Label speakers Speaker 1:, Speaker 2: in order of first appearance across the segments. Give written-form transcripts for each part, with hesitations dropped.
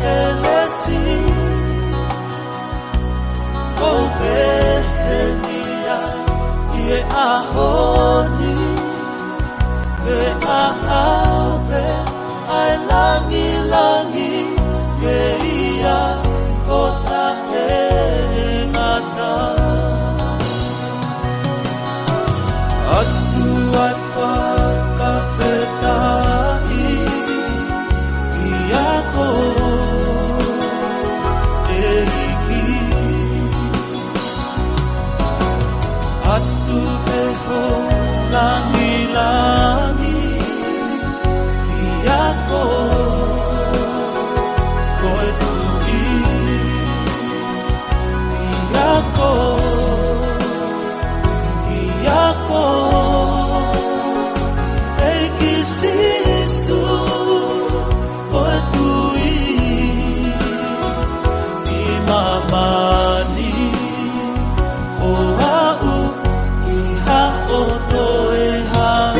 Speaker 1: kelesi o behenia ie ahoni be aabe ai langi langi ke ia kota ngata atu ai pakapetai ia ko eiki atu beho langi langi ia ko koe tui ia ko eiki sisu koe tui i mamani o au i hao toe hau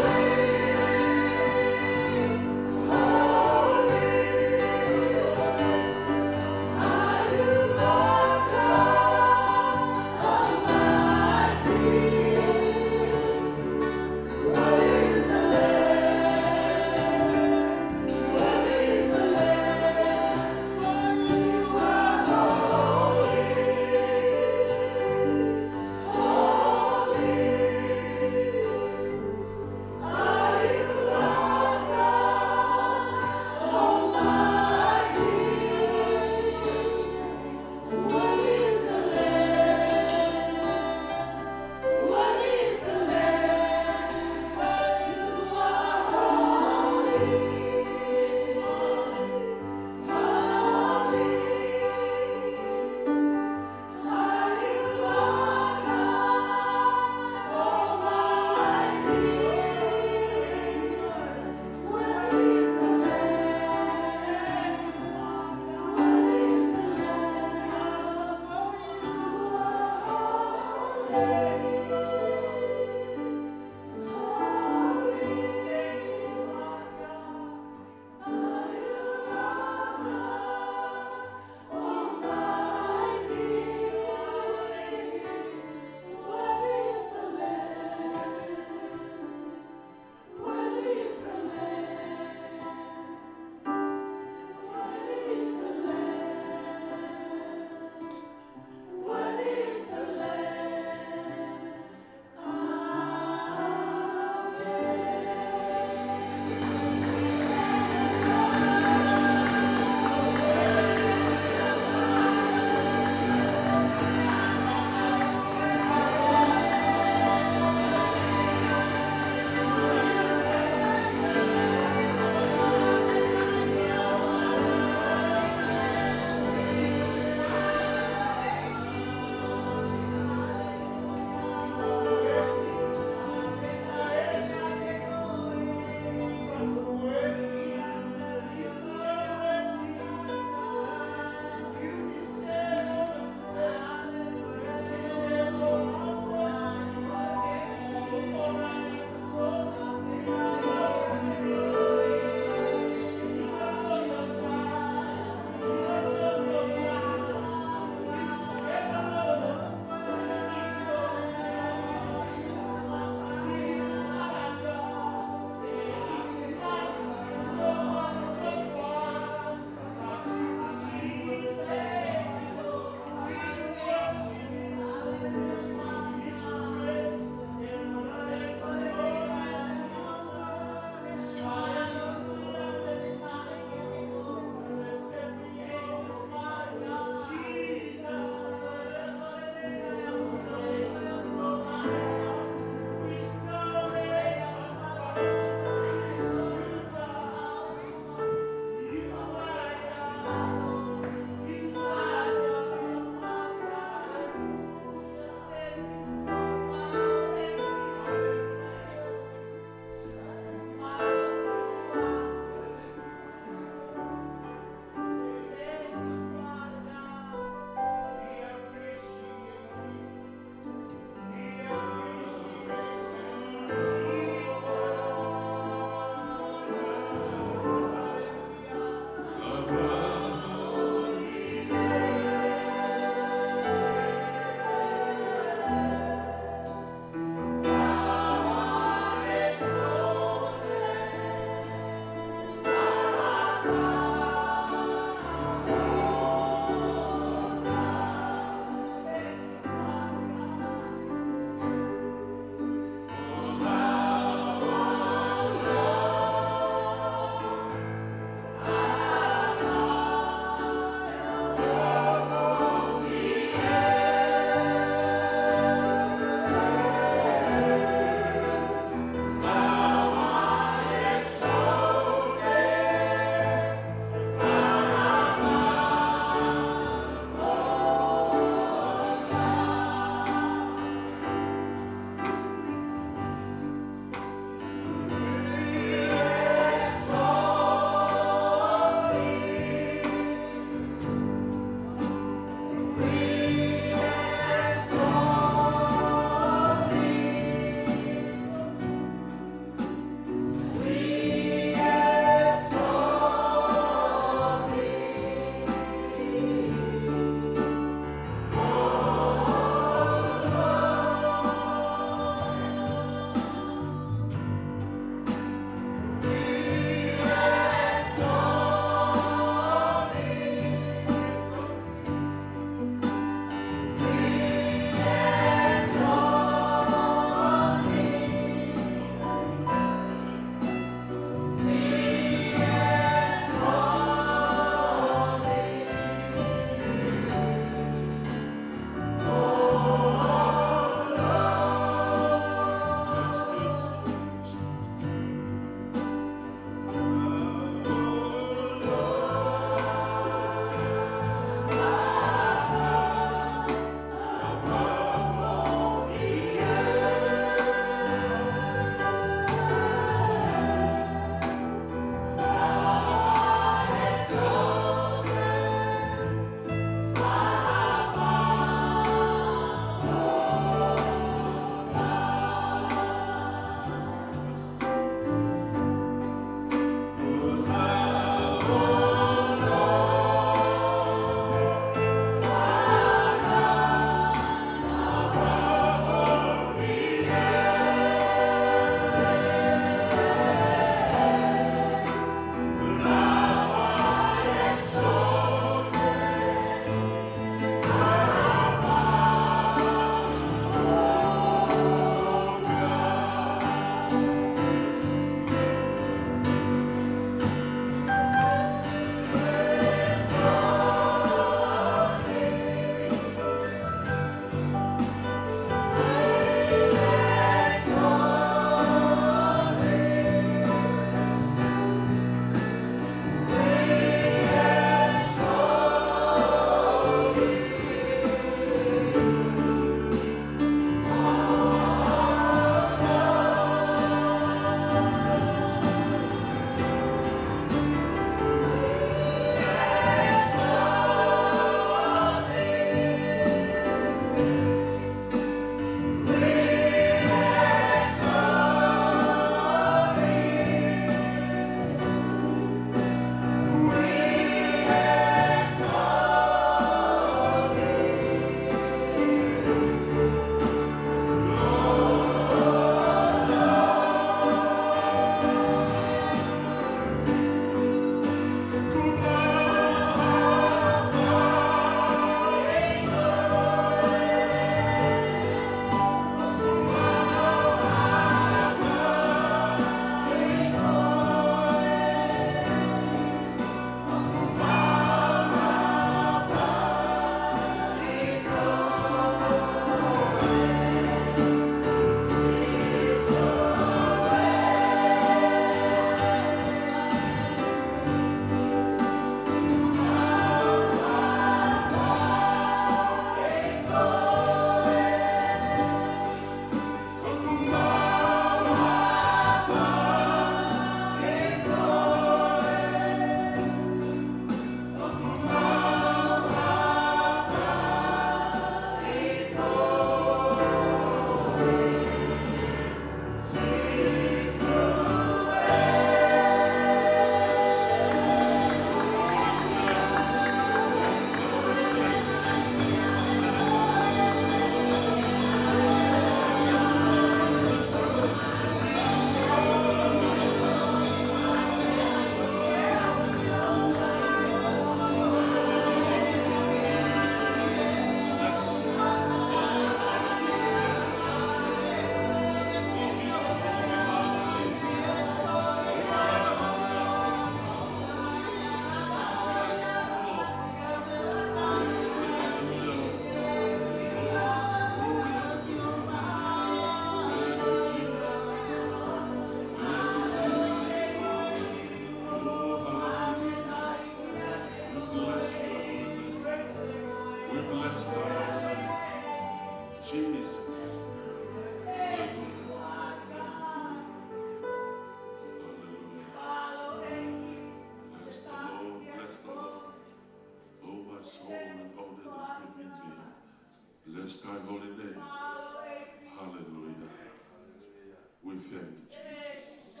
Speaker 2: We thank you, Jesus.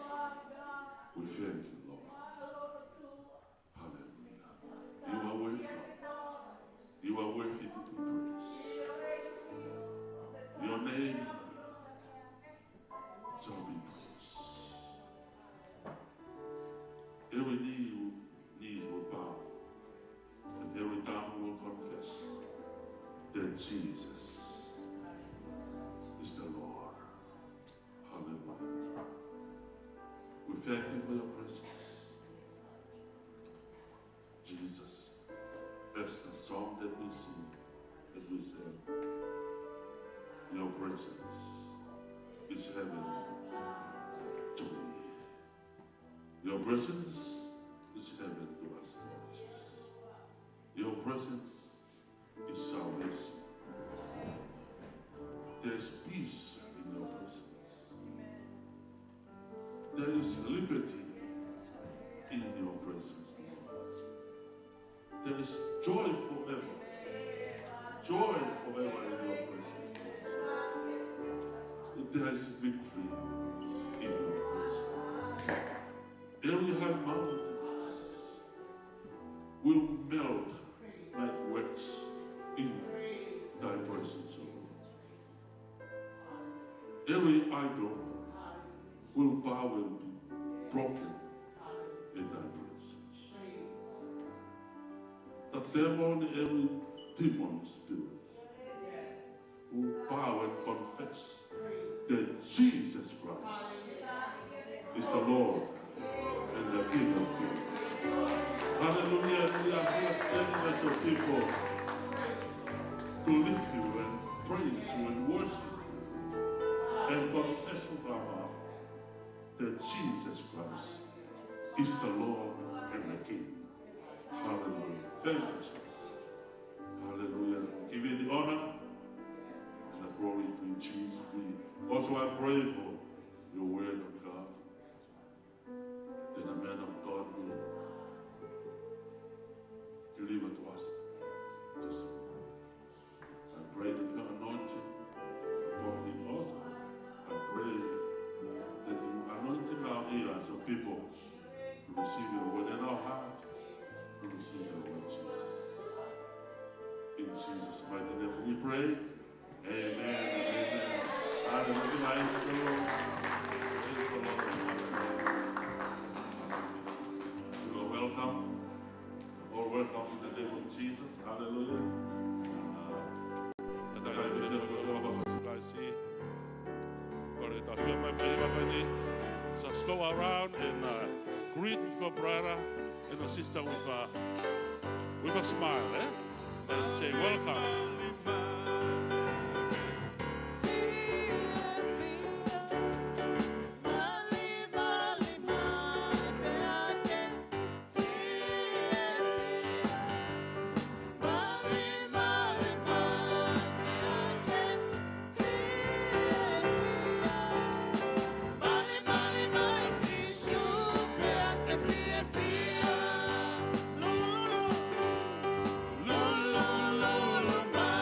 Speaker 2: We thank you, Lord. Hallelujah. You are worthy. You are worthy to be praised. Your name shall be praised. Every knees will bow, and every tongue will confess that Jesus is the Lord. Hallelujah. We thank you for your presence, Jesus. That's the song that we sing, that we sing. Your presence is heaven to me. Your presence is heaven to us, Lord Jesus. Your presence is salvation. There's peace in your presence. There is liberty in your presence, Lord. There is joy forever. Joy forever in your presence, Lord. There is victory in your presence. Every high mountains will melt like wax in thy presence, Lord. Every idol will bow and be broken in thy presence. The devil and every demon spirit will bow and confess that Jesus Christ is the Lord and the King of Kings. Hallelujah. We are here standing as your people to lift you and praise you and worship you and confess with our mouth that Jesus Christ is the Lord and the King. Hallelujah. Thank you, Jesus. Hallelujah. Give you the honor and the glory to Jesus. Also, I pray for your word of God, that the man of God will deliver to us this. I pray that your anointing upon him also. I pray that you anointing our ears of people to receive your word and our heart to receive your word, Jesus. In Jesus' mighty name we pray. Amen and amen. Hallelujah. You are welcome. You're all welcome in the name of Jesus. Hallelujah. So let's go around and greet your brother and your sister with a smile, and say welcome.
Speaker 3: Lulu,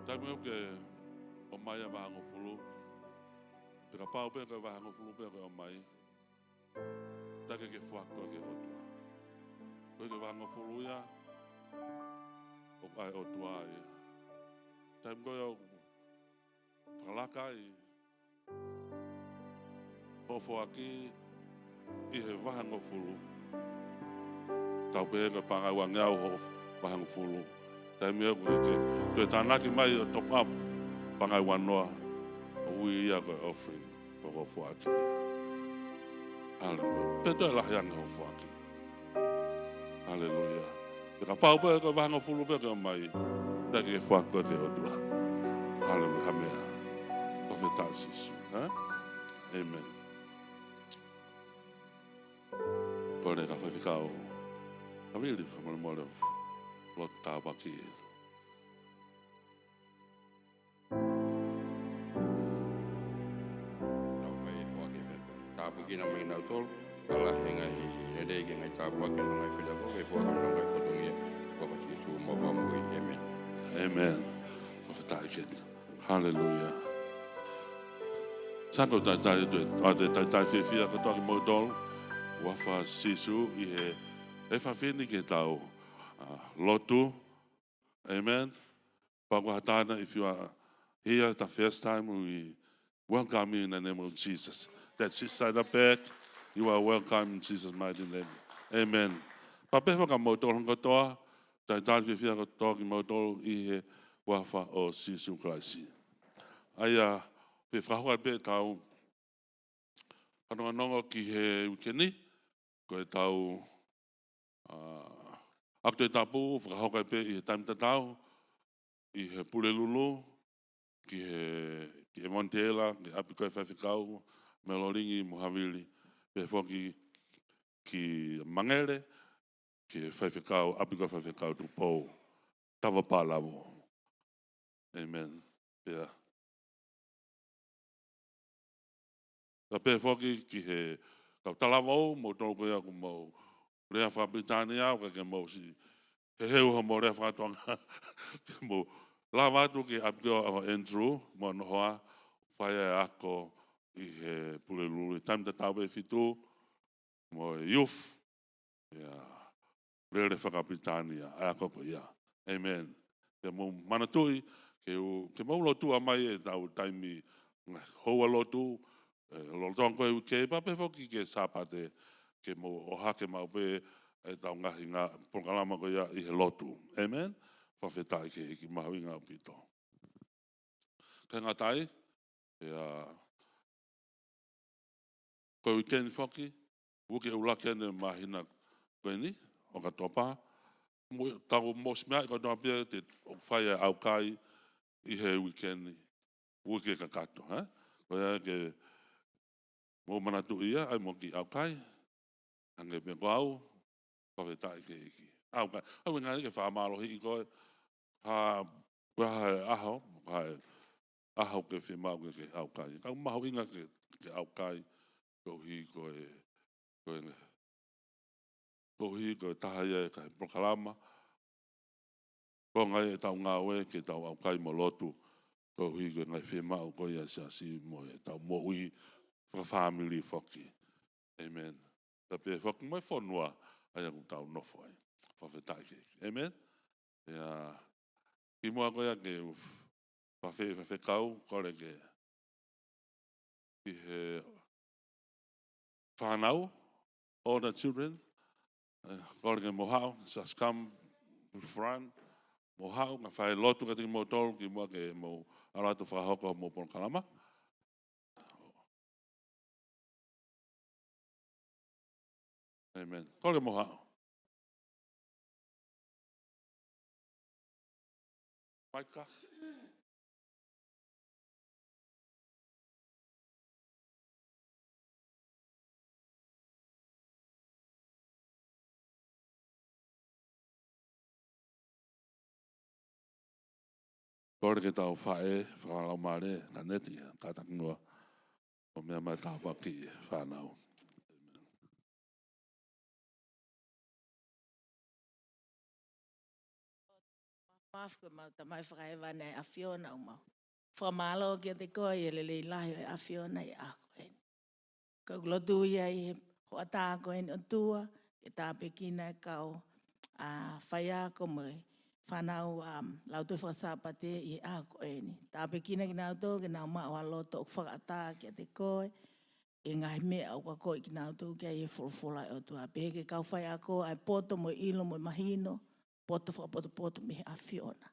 Speaker 2: Tamu ke o mai a vango fulu. Peka pau pe ka vango fulu pe ka o mai. Taka ke fuako ke otua. Koe ke vango fulu ia. O kai otua ia. Tamu koe o whakalaka i. Hofo aki i he vango fulu. Tau pe ka pangai wangeau ho vango fulu. Tamu e koe tānaki mai o top up. Pangai wanoa. Ui ia koe offering. Poko fuaki. Hallelujah. Peto e lahi anga ho fuaki. Hallelujah. Peka pau pe ka vango fulu pe ka mai. Taki ke fuako ke o dua. Hallelujah. Hamea. Whawheta sisu. Amen. Kore ka whawhikao. Ka wili whamale mole. Lot tāwaki e.
Speaker 3: Begina main auto kalah hingga ada yang ngai kapwa kan ngai fila ko e poa kan ngai fotongi ko pa si su mo pa mo amen.
Speaker 2: Amen. Profetai. Hallelujah. Sanko tai do ade tai fia ko toki modol wa fa sisu I he fa fini ke tau lotu. Amen. Pagwatana if you are here the first time we welcome you in the name of Jesus. That's his side up back. You are welcome in Jesus' mighty name. Amen. Papewa ka motol hanga toa. Tai fia ko toki motol I he wafa o Sisu Christ. Aia pe whahoa pe tau anonga ki he ukeni. Ko e tau akto e tapu whahoa pe I he taimitatau. I he pulelulu. Ki he Montela. Ki api koe whawhikau. Meloringi Mohavili. Pe whoki ki Mangere. Ki whawhikau. Api koe whawhikau tu pou. Tawa pālawo. Amen. Yeah. Ka pe whoki ki he kau talawau mo tōku ia ku mau rea whapitania o ke mau si he heu ha mo rea whatuanga ke mau lawatu ki apio a Andrew mo nohoa whaia e ako I he pulelulu I taimta tawe fitu mo youth rea whakapitania a ako ko ia. Amen. Ke mau manatui ke mau lotu a mai e tau taimi hoa lotu lotong koe ke pape foki ke sapate ke mo o hake mau pe e tau ngahi ngā prokalama ko ia I he lotu. Amen. Whawhetai ke hiki mahu I ngā pito. Ke ngā tai koe weekend foki uke ulake ane mahina koe ni o ka topa tau mosmea I ka toa pia te whaia au kai I he weekend ni uke ka kato. Koe ke mo manatu ia ai mo ki au kai ange me ko au whawhetai ke hiki au kai au ngā ke whamalo hiki koe ha aho ke whemau ke au kai kau maho inga ke au kai ko hi koe tahaia kai prokalama ko ngai tau ngā oe ke tau au kai mo lotu ko hi koe ngai whemau koe ia siasi mo e tau mo ui family foki. Amen. Tapi foki mai fonua ai aku tau nofo ai. Whawhetai ke. Amen. Ia ki mua koea ke whawhekau kore ke ki he whanau all the children kore ke mohau just come to the front mohau nga whae lotu ka tiki motol ki mua ke mo aratu whahoko mo Pongkalama. Amen. Kore moha. Maika. Kore ke tau whae, whakalau mare, ka neti, ka takingoa. O mea mai tau waki whanau.
Speaker 4: Mafka mau tamai whakaiwa nei a Fiona umau. Whamalo kia te koe e le lahi a Fiona i a koe. Ka ulotu ia i hoa tā koe ni o tua, e tā pekina e kau a whaia ko mai. Whanau lautu whakasapate i a koe ni. Tā pekina ki nau tō, ki nau maa loto o whakatā kia te koe. E ngai mea au ka koe ki nau tō kia i e whulwhula o tua. Peke kau whaia ko ai poto mo ilo mo mahino. Poto poto mi a Fiona.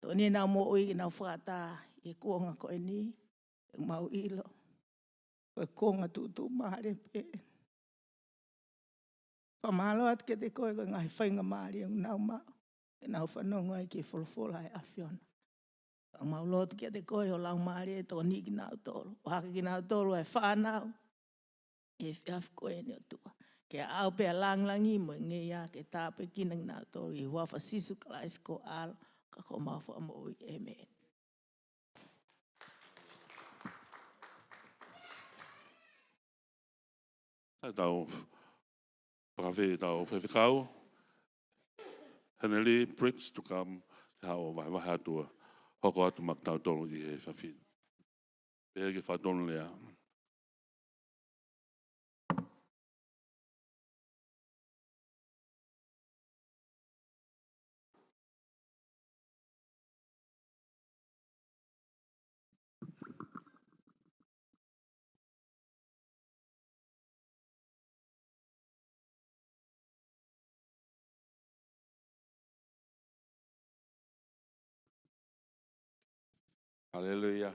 Speaker 4: Tō ni nau mo ui ki nau whakatā i kuonga koe ni. E mau ilo. Koe konga tūtū maare pe. Pamalo at ke te koe koe ngai whainga maare ang nau mau. E nau whanonga i ki whulwhula e a Fiona. Ang mau lotu ke te koe o lau maare tō ni ki nau tōru. O haka ki nau tōru e whanau. E whiaf koe ni o tua. Ke au pia langlangi mo nge ia ke tāpe kina ki nau tōru. I huafa sisu kalais ko alo. Ka ko mawha mo ui. Amen.
Speaker 2: Tau brave tau whewhikau. Henele bricks to come hao waha atua. Hoko atu mak tau tonu i he whawhin. Pea ke whatonu lea.
Speaker 3: Hallelujah.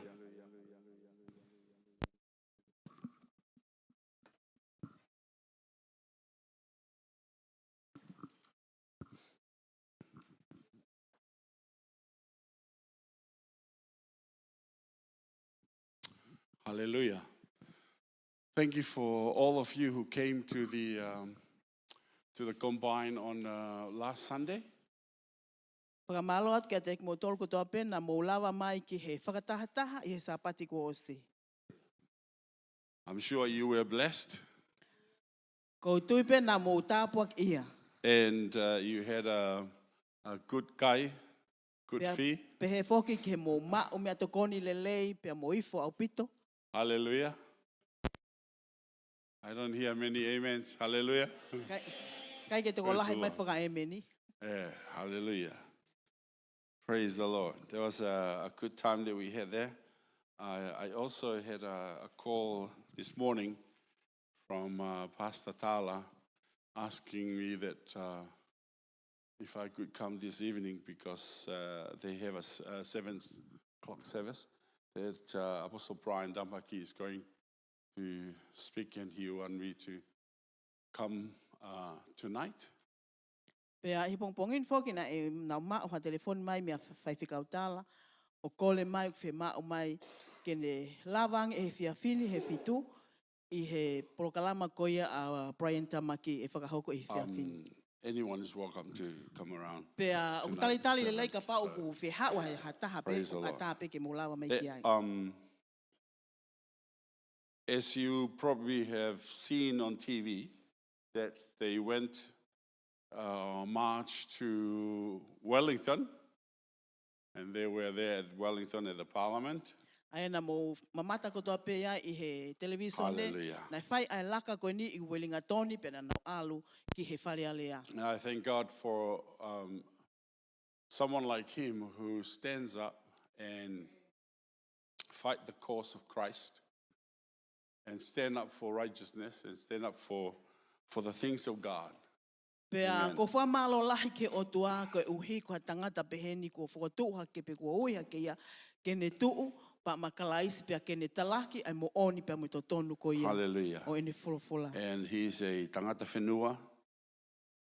Speaker 5: Hallelujah. Thank you for all of you who came to the combine on last Sunday.
Speaker 6: Pakamalo at kia te mo tolku toa pena mo lawa mai ki he whakatahataha i he sapati ko osi.
Speaker 5: I'm sure you were blessed
Speaker 6: Ko tui pena mo tāpuak ia.
Speaker 5: and you had a good kai, good fee.
Speaker 6: Pe he foki ki he mo ma o mea tokoni lelei pe mo ifo au pito.
Speaker 5: Hallelujah. I don't hear many amens. Hallelujah.
Speaker 6: Kai ke toko
Speaker 5: Praise
Speaker 6: lahi
Speaker 5: the
Speaker 6: mai
Speaker 5: Lord.
Speaker 6: whaka emeni.
Speaker 5: Yeah, hallelujah. Praise the Lord. There was a good time that we had there. I also had a call this morning from Pastor Tala asking me that if I could come this evening because they have a 7 o'clock service that Apostle Brian Dampaki is going to speak and he wanted me to come tonight.
Speaker 6: Pea hipongpongin foki na e na ma o ha telefon mai mea whaiwhikau tala. O kole mai o whi ma o mai kene lawang e he whiawhini he whitu i he prokalama koia a Brian Tamaki e whakahoko i he whiawhini.
Speaker 5: Anyone is welcome to come around.
Speaker 6: Pea o
Speaker 5: tonight,
Speaker 6: tali le
Speaker 5: seven,
Speaker 6: lei ka pau
Speaker 5: so-
Speaker 6: ku whi hawa he hataha pe
Speaker 5: Praise the
Speaker 6: o
Speaker 5: Lord.
Speaker 6: hataha pe ke mo lawa mai ki ai.
Speaker 5: As you probably have seen on TV, that they went march to Wellington, and they were there at Wellington at the Parliament.
Speaker 6: Aena mo mamata ko toa pe ia i he televisione.
Speaker 5: Hallelujah.
Speaker 6: Na whai ai laka koe ni i Wellinga Tony pe na nau alu ki he whare alea.
Speaker 5: And I thank God for someone like him who stands up and fight the cause of Christ and stand up for righteousness and stand up for the things of God.
Speaker 6: Pea
Speaker 5: Amen.
Speaker 6: ko whamalo lahi ke o tua ko uhi ko tangata peheni ko whakatuha ke pe ko uiha ke ia ke ne tuu pa makalaisi pea ke ne talaki ai mo oni pea mo to tonu ko ia.
Speaker 5: Hallelujah.
Speaker 6: O ene whulawhula.
Speaker 5: And he's a tangata whenua,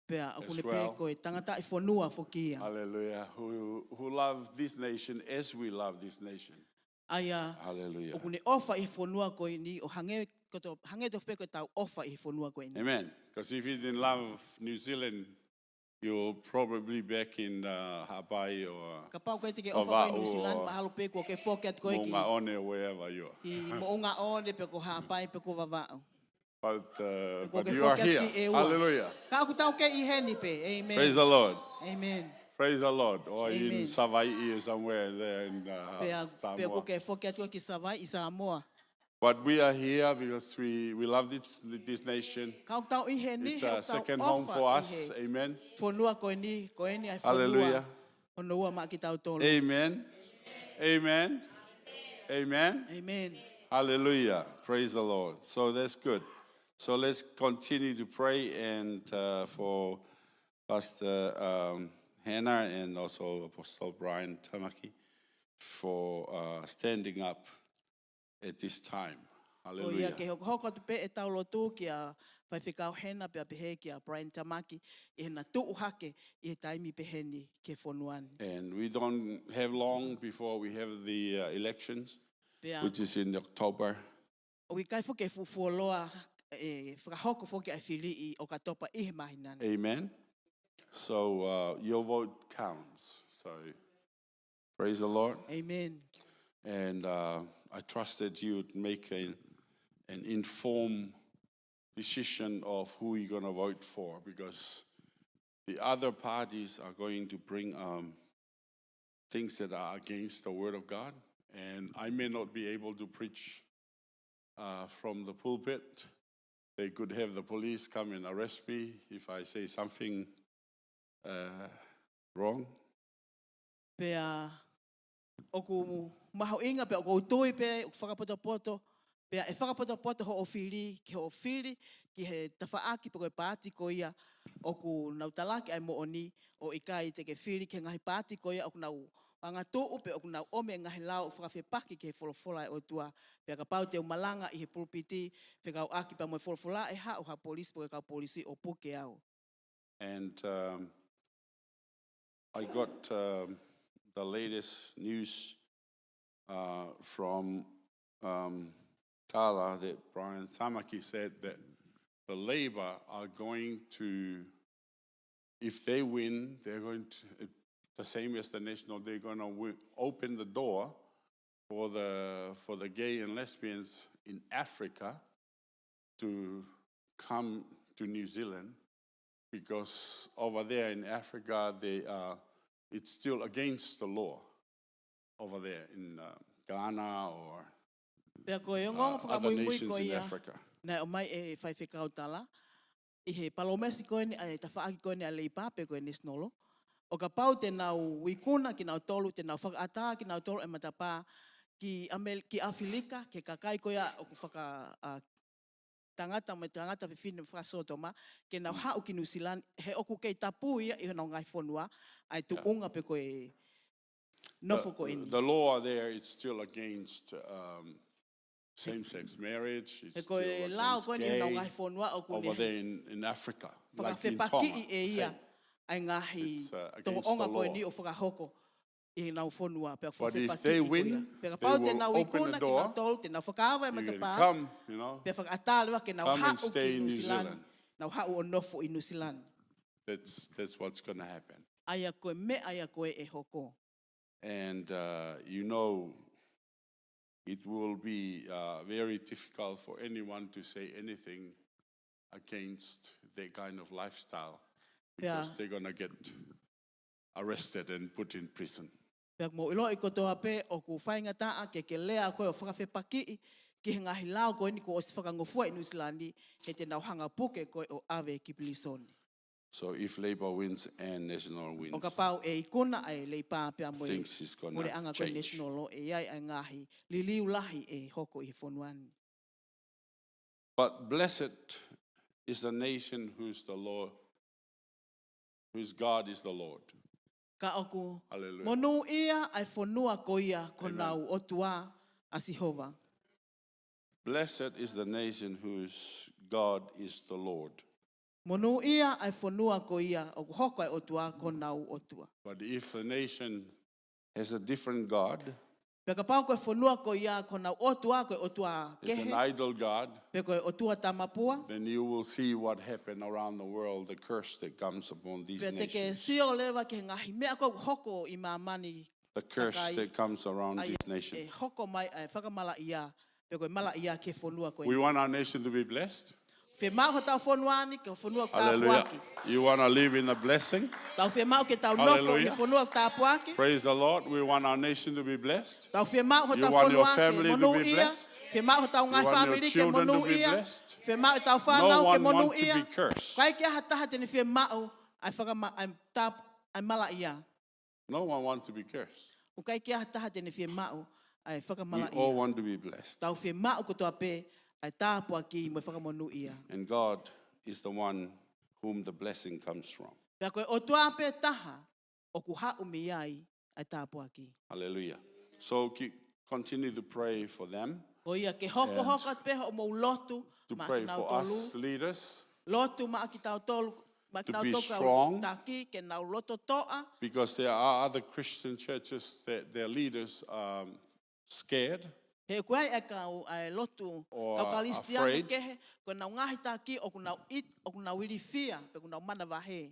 Speaker 6: Pea aku
Speaker 5: as
Speaker 6: ne
Speaker 5: well.
Speaker 6: pe ko e tangata i whanua whoki ia.
Speaker 5: hallelujah, who love this nation as we love this nation.
Speaker 6: Aia
Speaker 5: Hallelujah.
Speaker 6: o ne ofa i whanua ko ni o hange to pe ko tau ofa i whanua ko ni.
Speaker 5: Amen. Because if you didn't love New Zealand, you're probably back in Hawaii or
Speaker 6: Ka pau koe te ke
Speaker 5: O
Speaker 6: ofa koe
Speaker 5: wa'u
Speaker 6: New Zealand,
Speaker 5: o-
Speaker 6: mahalo pe ko ke whoket koe ki.
Speaker 5: Mongaone or wherever you are.
Speaker 6: Ki moonga one pe ko hapai pe ko wawao.
Speaker 5: But
Speaker 6: Ko ke
Speaker 5: you are
Speaker 6: whoket
Speaker 5: here.
Speaker 6: ki e ua.
Speaker 5: Hallelujah.
Speaker 6: Ka aku tau ke i heni pe. Amen.
Speaker 5: Praise the Lord.
Speaker 6: Amen.
Speaker 5: Praise the Lord. Or in
Speaker 6: Amen.
Speaker 5: Savaii or somewhere there in
Speaker 6: Pea
Speaker 5: Samoa.
Speaker 6: ko ke foki atua ki Savai i Samoa.
Speaker 5: But we are here because we love this nation.
Speaker 6: Kau tau i he ni,
Speaker 5: It's
Speaker 6: he o
Speaker 5: a
Speaker 6: tau
Speaker 5: second home
Speaker 6: ofa
Speaker 5: for
Speaker 6: i
Speaker 5: us.
Speaker 6: he.
Speaker 5: Amen.
Speaker 6: Fonua ko ni ai
Speaker 5: Hallelujah.
Speaker 6: fonua. Ono ua ma ki tau tolu.
Speaker 5: Amen. Amen. Amen.
Speaker 6: Amen.
Speaker 5: Hallelujah. Praise the Lord. So that's good. So let's continue to pray and for Pastor Hannah and also Apostle Brian Tamaki for standing up at this time.
Speaker 6: O ia
Speaker 5: Hallelujah.
Speaker 6: ke hoko tu pe e tau lotu ki a whaiwhikau hena pe a pehe ki a Brian Tamaki i hena tuu hake i he taimi peheni ke fonuani.
Speaker 5: And we don't have long before we have the elections,
Speaker 6: Pea
Speaker 5: which is in October.
Speaker 6: o i kai fo ke fufuoloa e whakahoko fo ki a whiri i o katopa i he mahinani.
Speaker 5: Amen. So your vote counts. So praise the Lord.
Speaker 6: Amen.
Speaker 5: And I trust that you would make an informed decision of who you're going to vote for, because the other parties are going to bring things that are against the Word of God. And I may not be able to preach from the pulpit. They could have the police come and arrest me if I say something wrong.
Speaker 6: Pea o ku maho inga pe o ku tui pe o whakapoto-poto. Pea e whakapoto-poto ho o whiri ki ho o whiri ki he tawhaaki pe koe pāti ko ia o ku nautalaki ai mo oni o ikai te ke whiri ke ngahi pāti ko ia o ku nau anga tuu pe o ku nau ome ngahi lau whakawhepaki ke he wholofola e o tua. Pea ka pau te umalanga i he pulpiti pe kau aki pa mo e wholofola e ha o ha polisi pe kau polisi o puke au.
Speaker 5: And I got the latest news from Tala that Brian Tamaki said that the Labour are going to, if they win, they're going to, the same as the National, they're going to open the door for the gay and lesbians in Africa to come to New Zealand, because over there in Africa, it's still against the law over there in Ghana or
Speaker 6: Pea ko e ngongo
Speaker 5: other
Speaker 6: whakamui
Speaker 5: nations
Speaker 6: ko
Speaker 5: in
Speaker 6: ia.
Speaker 5: Africa.
Speaker 6: Nai o mai e whaiwhikau tala. I he palomesi koe ni, ta whaaki koe ni a leipa pe koe nesnolo. O ka pau te nau wikuna ki nau tolu, te nau whakaata ki nau tolu e matapā ki Afilika, ke kakai koe a o ku whaka tangata mai tangata whiwhine whakasotoma, ke nau hau ki New Zealand, he oku kei tapu ia i nau ngai whonua, ai tu unga pe koe nofo koe ini.
Speaker 5: The law there, it's still against same-sex marriage.
Speaker 6: He
Speaker 5: It's still
Speaker 6: koe lao
Speaker 5: against
Speaker 6: koe ni nau
Speaker 5: gay
Speaker 6: ngai whonua o ku
Speaker 5: over there in Africa. Like in
Speaker 6: whakawhepaki
Speaker 5: Tonga.
Speaker 6: i e ia,
Speaker 5: same.
Speaker 6: ai ngahi
Speaker 5: It's,
Speaker 6: toko
Speaker 5: against
Speaker 6: onga
Speaker 5: the
Speaker 6: koe
Speaker 5: law.
Speaker 6: ni o whakahoko i nau whonua. Pea
Speaker 5: But if
Speaker 6: whawhepaki
Speaker 5: they
Speaker 6: i koe ia.
Speaker 5: win,
Speaker 6: Pea ka
Speaker 5: they
Speaker 6: pau te
Speaker 5: will
Speaker 6: nau
Speaker 5: open the
Speaker 6: ikuna ki
Speaker 5: door.
Speaker 6: nau tolu, te nau whakaawa e
Speaker 5: You can
Speaker 6: matapā.
Speaker 5: come, you know.
Speaker 6: Pea whakaatalewa ke nau
Speaker 5: Come and
Speaker 6: hau
Speaker 5: stay
Speaker 6: ki
Speaker 5: in
Speaker 6: New
Speaker 5: New
Speaker 6: Zealand.
Speaker 5: Zealand.
Speaker 6: Nau hau o nofo i New Zealand.
Speaker 5: That's what's going to happen.
Speaker 6: Aia koe me aia koe e hoko.
Speaker 5: And you know, it will be very difficult for anyone to say anything against their kind of lifestyle, because
Speaker 6: Yeah.
Speaker 5: they're going to get arrested and put in prison.
Speaker 6: Pea mo ilo i kotoa pe o ku whaingataa ke lea koe o whakawhepaki ki he ngahi lao koe ni ko o si whakangofua i New Zealand he te nau hanga puke koe o awe ki Pilisoni.
Speaker 5: So if Labour wins and National
Speaker 6: O
Speaker 5: wins,
Speaker 6: ka pau e ikuna ai leipā pea mo
Speaker 5: things is going
Speaker 6: mo le
Speaker 5: to
Speaker 6: anga koe
Speaker 5: change.
Speaker 6: national law e ai ai ngahi liliu lahi e hoko i whonuani.
Speaker 5: But blessed is the nation whose God is the Lord.
Speaker 6: Ka oku
Speaker 5: Hallelujah.
Speaker 6: monu ia ai whonua ko ia ko
Speaker 5: Amen.
Speaker 6: nau o tua a Sihova.
Speaker 5: Blessed is the nation whose God is the Lord.
Speaker 6: Monu ia ai whonua ko ia o hoko ai o tua ko nau o tua.
Speaker 5: But if a nation has a different God,
Speaker 6: Pea ka pau koe whonua ko ia ko nau o tua koe o tua
Speaker 5: is an
Speaker 6: kehe,
Speaker 5: idol God,
Speaker 6: pe koe o tua tamapua.
Speaker 5: then you will see what happened around the world, the curse that comes upon these
Speaker 6: Pea te ke
Speaker 5: nations.
Speaker 6: sio lewa ke ngahi mea ko hoko i mamani
Speaker 5: The curse
Speaker 6: takai
Speaker 5: that comes around
Speaker 6: ai
Speaker 5: these
Speaker 6: e
Speaker 5: nations.
Speaker 6: hoko mai ai whakamala ia, pe koe mala ia ke whonua ko
Speaker 5: We
Speaker 6: ia.
Speaker 5: want our nation to be blessed.
Speaker 6: Fe mau ho tau whanua ni, ke whanua ka
Speaker 5: Hallelujah.
Speaker 6: puaki.
Speaker 5: You want to live in a blessing?
Speaker 6: Tau fe mau ke tau nofo i
Speaker 5: Hallelujah.
Speaker 6: whanua ka puaki.
Speaker 5: Praise the Lord. We want our nation to be blessed.
Speaker 6: Tau fe mau ho
Speaker 5: You
Speaker 6: tau
Speaker 5: want your
Speaker 6: whanua ke
Speaker 5: family to
Speaker 6: monu
Speaker 5: be
Speaker 6: ia.
Speaker 5: blessed?
Speaker 6: Fe mau ho tau
Speaker 5: You
Speaker 6: ngai
Speaker 5: want your
Speaker 6: family ke
Speaker 5: children to
Speaker 6: monu
Speaker 5: be
Speaker 6: ia.
Speaker 5: blessed?
Speaker 6: Fe mau tau
Speaker 5: No
Speaker 6: whanau ke
Speaker 5: one
Speaker 6: monu
Speaker 5: wants to
Speaker 6: ia.
Speaker 5: be cursed.
Speaker 6: Kai kia hataha tene fe mau, ai whakama, ai tap, ai mala ia.
Speaker 5: No one wants to be cursed.
Speaker 6: O kai kia hataha tene fe mau, ai
Speaker 5: We
Speaker 6: whakamala
Speaker 5: all
Speaker 6: ia.
Speaker 5: want to be blessed.
Speaker 6: Tau fe mau kotoa pe, ai tāpua ki mo whakamonu ia.
Speaker 5: And God is the one whom the blessing comes from.
Speaker 6: Pea koe o tua pe taha, o ku hau mi ai, ai tāpua ki.
Speaker 5: Hallelujah. So continue to pray for them,
Speaker 6: O ia ke hoko
Speaker 5: And
Speaker 6: hoka peha o mou lotu,
Speaker 5: to
Speaker 6: ma
Speaker 5: pray
Speaker 6: ki nau
Speaker 5: for
Speaker 6: tolu.
Speaker 5: us leaders,
Speaker 6: Lotu ma ki tau tolu, ma ki
Speaker 5: To
Speaker 6: nau
Speaker 5: be
Speaker 6: toka
Speaker 5: strong.
Speaker 6: taki, ke nau loto toa.
Speaker 5: because there are other Christian churches that their leaders are scared
Speaker 6: He koe ai kau ai lotu,
Speaker 5: Or
Speaker 6: kau kalistiana
Speaker 5: afraid.
Speaker 6: kehe, koe nau ngahi taki, o ku nau it, o ku nau wiri fia, pe ku nau mana wahe.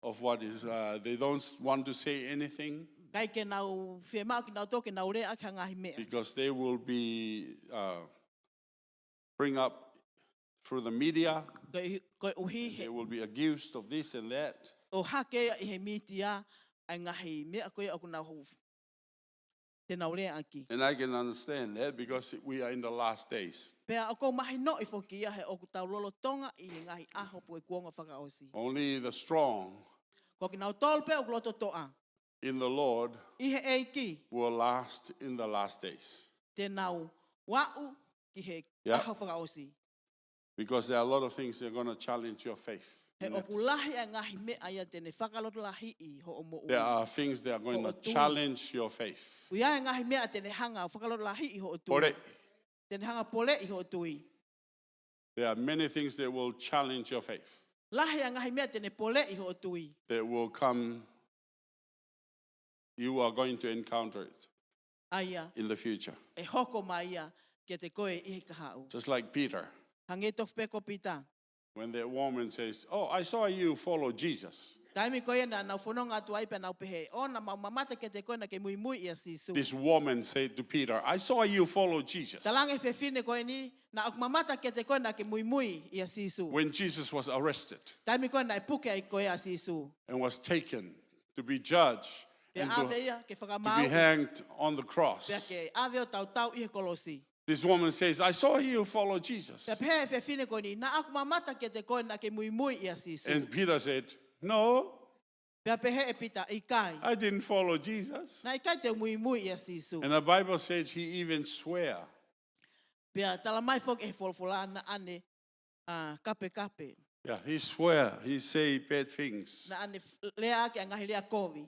Speaker 5: of what is, they don't want to say anything
Speaker 6: Kai ke nau fie mau ki nau toke nau rea ki ngahi mea.
Speaker 5: because they will be bring up through the media.
Speaker 6: Koe uhi
Speaker 5: They
Speaker 6: he,
Speaker 5: will be accused of this and that.
Speaker 6: o hake i he mitia, ai ngahi mea koe o ku nau huf. Te nau rea aki.
Speaker 5: And I can understand that because we are in the last days.
Speaker 6: Pea o kou mahi no i whoki ia he o ku tau lolo tonga i he ngahi aho pue kuonga whakaosi.
Speaker 5: Only the strong
Speaker 6: Ko ki nau tolu pe o ku loto toa.
Speaker 5: in the Lord
Speaker 6: I he eiki,
Speaker 5: will last in the last days.
Speaker 6: te nau wau ki he
Speaker 5: Yeah.
Speaker 6: aho whakaosi.
Speaker 5: Because there are a lot of things that are going to challenge your faith.
Speaker 6: He
Speaker 5: in
Speaker 6: o
Speaker 5: that.
Speaker 6: ku lahi a ngahi mea ia tene whakaloto lahi i ho o mo
Speaker 5: There
Speaker 6: ui.
Speaker 5: are things that are going to challenge your faith.
Speaker 6: Ui ai ngahi mea tene hanga o whakaloto lahi i ho o tui.
Speaker 5: Ore,
Speaker 6: Tene hanga pole i ho o tui.
Speaker 5: there are many things that will challenge your faith,
Speaker 6: Lahi a ngahi mea tene pole i ho o tui.
Speaker 5: that will come, you are going to encounter it
Speaker 6: Aia,
Speaker 5: in the future.
Speaker 6: e hoko mai ia kia te koe i he kahau.
Speaker 5: Just like Peter,
Speaker 6: Hange tof peko pita.
Speaker 5: when that woman says, "Oh, I saw you follow Jesus."
Speaker 6: Taimi koe na nau whanonga atu ai pe nau pehe. O na mau mamata ke te koe na ke mui mui ia sisu.
Speaker 5: This woman said to Peter, "I saw you follow Jesus."
Speaker 6: Talange whewhine koe ni, na ok mamata ke te koe na ke mui mui ia sisu.
Speaker 5: When Jesus was arrested
Speaker 6: Taimi koe na i puke ai koe a sisu.
Speaker 5: and was taken to be judged
Speaker 6: Pe
Speaker 5: and
Speaker 6: ave
Speaker 5: to
Speaker 6: ia ke
Speaker 5: be
Speaker 6: whakamau.
Speaker 5: hanged on the cross,
Speaker 6: Pe ke ave o tau tau i he kolosi.
Speaker 5: this woman says, "I saw you follow Jesus."
Speaker 6: Pe pehe whewhine koe ni, na ok mamata ke te koe na ke mui mui ia sisu.
Speaker 5: And Peter said, "No,
Speaker 6: Pe pehe e pita i kai.
Speaker 5: I didn't follow Jesus."
Speaker 6: Na i kai te mui mui ia sisu.
Speaker 5: And the Bible says he even swear.
Speaker 6: Pe tala mai fok e folfola na ane kape kape.
Speaker 5: Yeah, he swear. He say bad things
Speaker 6: Na ane lea ke angahi lea kovi.